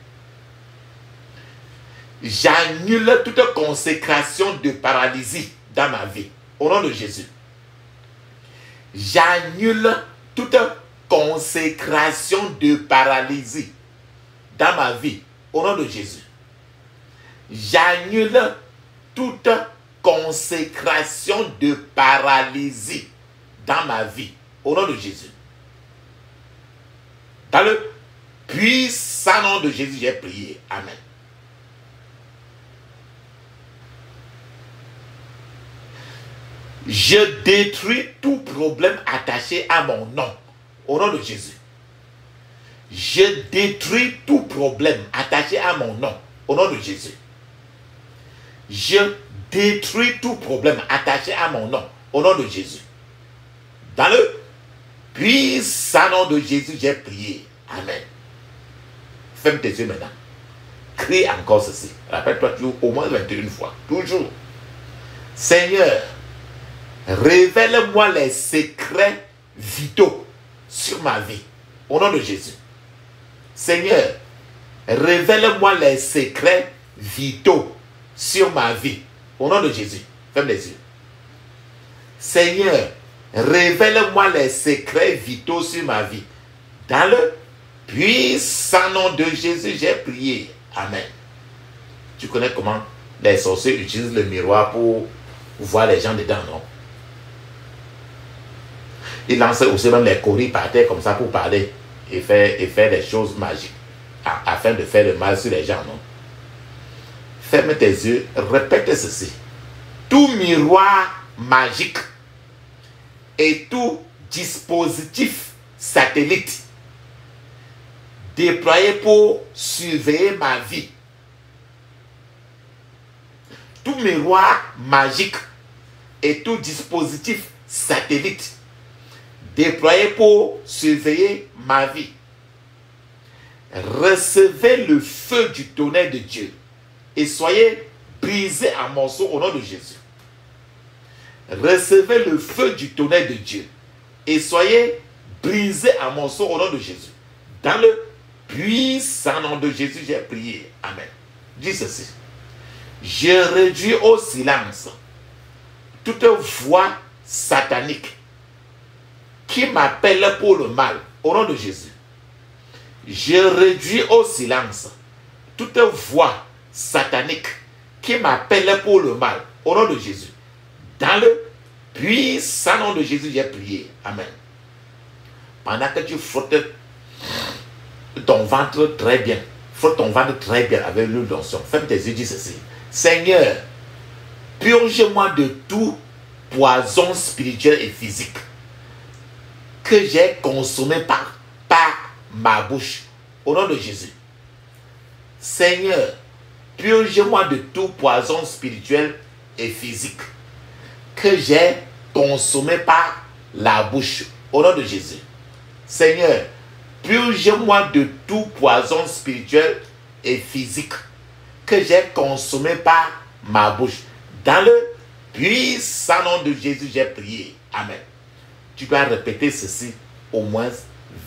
J'annule toute consécration de paralysie dans ma vie, au nom de Jésus. J'annule toute consécration de paralysie dans ma vie, au nom de Jésus. J'annule toute consécration de paralysie dans ma vie, au nom de Jésus. Dans le puissant nom de Jésus, j'ai prié. Amen. Je détruis tout problème attaché à mon nom, au nom de Jésus. Je détruis tout problème attaché à mon nom, au nom de Jésus. Je détruis tout problème attaché à mon nom, au nom de Jésus. Dans le puissant nom de Jésus, j'ai prié. Amen. Ferme tes yeux maintenant. Crie encore ceci. Rappelle-toi toujours au moins 21 fois. Toujours. Seigneur, révèle-moi les secrets vitaux sur ma vie. Au nom de Jésus. Seigneur, révèle-moi les secrets vitaux sur ma vie. Au nom de Jésus. Ferme les yeux. Seigneur, révèle-moi les secrets vitaux sur ma vie. Dans le puissant nom de Jésus, j'ai prié. Amen. Tu connais comment les sorciers utilisent le miroir pour voir les gens dedans, non? Ils lancent aussi même les coris par terre comme ça pour parler et faire des choses magiques afin de faire le mal sur les gens, non? Ferme tes yeux, répète ceci. Tout miroir magique et tout dispositif satellite déployé pour surveiller ma vie. Tout miroir magique et tout dispositif satellite déployé pour surveiller ma vie. Recevez le feu du tonnerre de Dieu et soyez brisés en morceaux au nom de Jésus. Recevez le feu du tonnerre de Dieu et soyez brisés en morceaux au nom de Jésus. Dans le puissant nom de Jésus, j'ai prié. Amen. Dis ceci. Je réduis au silence toute voix satanique qui m'appelle pour le mal au nom de Jésus. Je réduis au silence toute voix satanique qui m'appelle pour le mal au nom de Jésus. Dans le puissant nom de Jésus, j'ai prié. Amen. Pendant que tu frottes ton ventre très bien, Frotte ton ventre très bien avec l'huile d'onction. Ferme tes yeux, dis ceci. Seigneur, purge-moi de tout poison spirituel et physique que j'ai consommé par ma bouche. Au nom de Jésus. Seigneur, purge-moi de tout poison spirituel et physique que j'ai consommé par la bouche. Au nom de Jésus. Seigneur, purge-moi de tout poison spirituel et physique que j'ai consommé par ma bouche. Dans le puissant nom de Jésus, j'ai prié. Amen. Tu dois répéter ceci au moins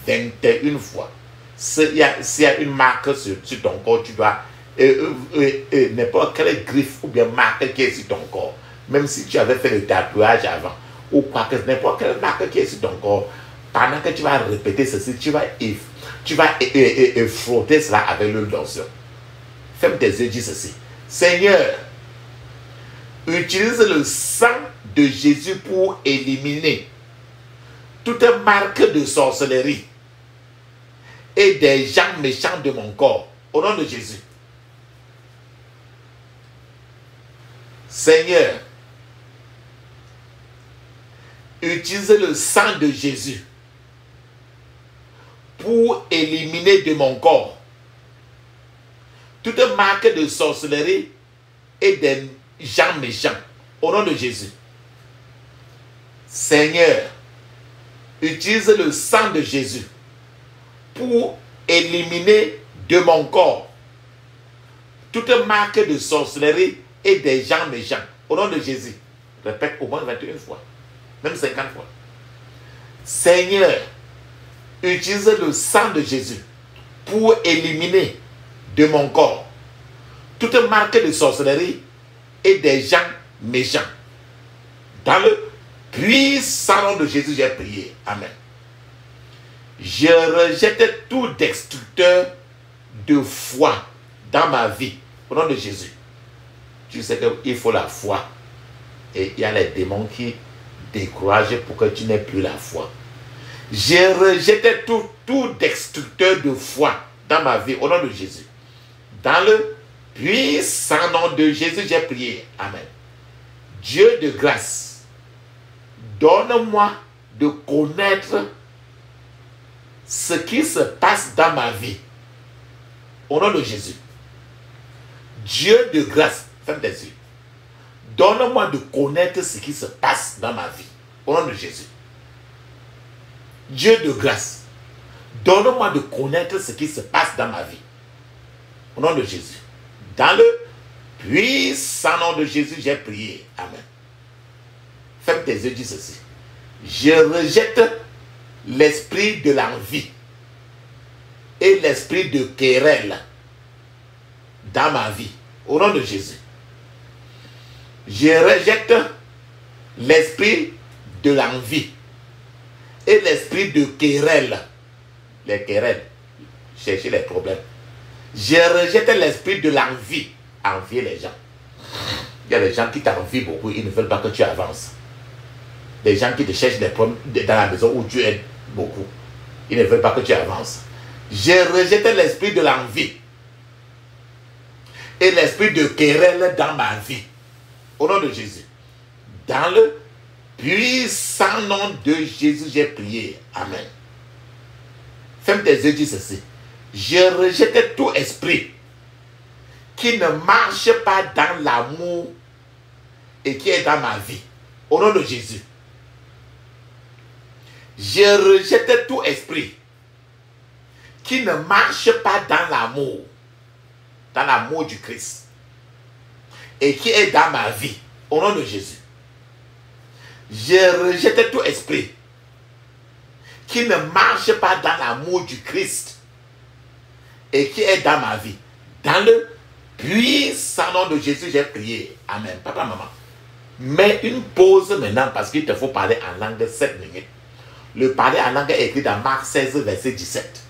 21 fois. S'il y a une marque sur ton corps, tu dois n'importe quelle griffe ou bien marque qui est sur ton corps, même si tu avais fait le tatouage avant, ou quoi que n'importe quelle marque qui est sur ton corps, pendant que tu vas répéter ceci, tu vas frotter cela avec l'huile d'onction. Ferme tes yeux, dis ceci. Seigneur, utilise le sang de Jésus pour éliminer toute marque de sorcellerie et des gens méchants de mon corps. Au nom de Jésus. Seigneur, utilise le sang de Jésus pour éliminer de mon corps toute marque de sorcellerie et des gens méchants. Au nom de Jésus. Seigneur, utilise le sang de Jésus pour éliminer de mon corps toute marque de sorcellerie et des gens méchants. Au nom de Jésus. Répète au moins 21 fois. Même 50 fois. Seigneur, utilise le sang de Jésus pour éliminer de mon corps toute marque de sorcellerie et des gens méchants. Dans le puissant nom de Jésus, j'ai prié. Amen. Je rejette tout destructeur de foi dans ma vie. Au nom de Jésus. Tu sais qu'il faut la foi. Et il y a les démons qui découragent pour que tu n'aies plus la foi. Je rejette tout destructeur de foi dans ma vie. Au nom de Jésus. Dans le puissant nom de Jésus, j'ai prié. Amen. Dieu de grâce, donne-moi de connaître ce qui se passe dans ma vie. Au nom de Jésus. Dieu de grâce, ferme tes yeux. Donne-moi de connaître ce qui se passe dans ma vie. Au nom de Jésus. Dieu de grâce, donne-moi de connaître ce qui se passe dans ma vie. Au nom de Jésus. Dans le puissant nom de Jésus, j'ai prié. Amen. Ferme tes yeux, dis ceci. Je rejette l'esprit de l'envie et l'esprit de querelle dans ma vie. Au nom de Jésus. Je rejette l'esprit de l'envie et l'esprit de querelle. Les querelles, chercher les problèmes. Je rejette l'esprit de l'envie. Envier les gens. Il y a des gens qui t'envient beaucoup, ils ne veulent pas que tu avances. Des gens qui te cherchent des problèmes dans la maison où tu aides beaucoup. Ils ne veulent pas que tu avances. Je rejette l'esprit de l'envie et l'esprit de querelle dans ma vie. Au nom de Jésus. Dans le puissant nom de Jésus, j'ai prié. Amen. Ferme tes yeux, dis ceci. Je rejette tout esprit qui ne marche pas dans l'amour et qui est dans ma vie. Au nom de Jésus. Je rejette tout esprit qui ne marche pas dans l'amour du Christ et qui est dans ma vie. Au nom de Jésus. Je rejette tout esprit qui ne marche pas dans l'amour du Christ et qui est dans ma vie. Dans le puissant nom de Jésus, j'ai prié. Amen. Papa, maman. Mets une pause maintenant parce qu'il te faut parler en langue 7 minutes. Le parler en langue est écrit dans Marc 16, verset 17.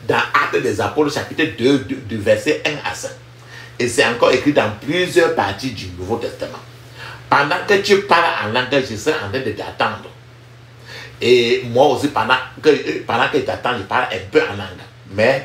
Dans Actes des Apôtres, chapitre 2, du verset 1 à 5. Et c'est encore écrit dans plusieurs parties du Nouveau Testament. Pendant que tu parles en langue, je serai en train de t'attendre. Et moi aussi, pendant que je t'attends, je parle un peu en langue. Mais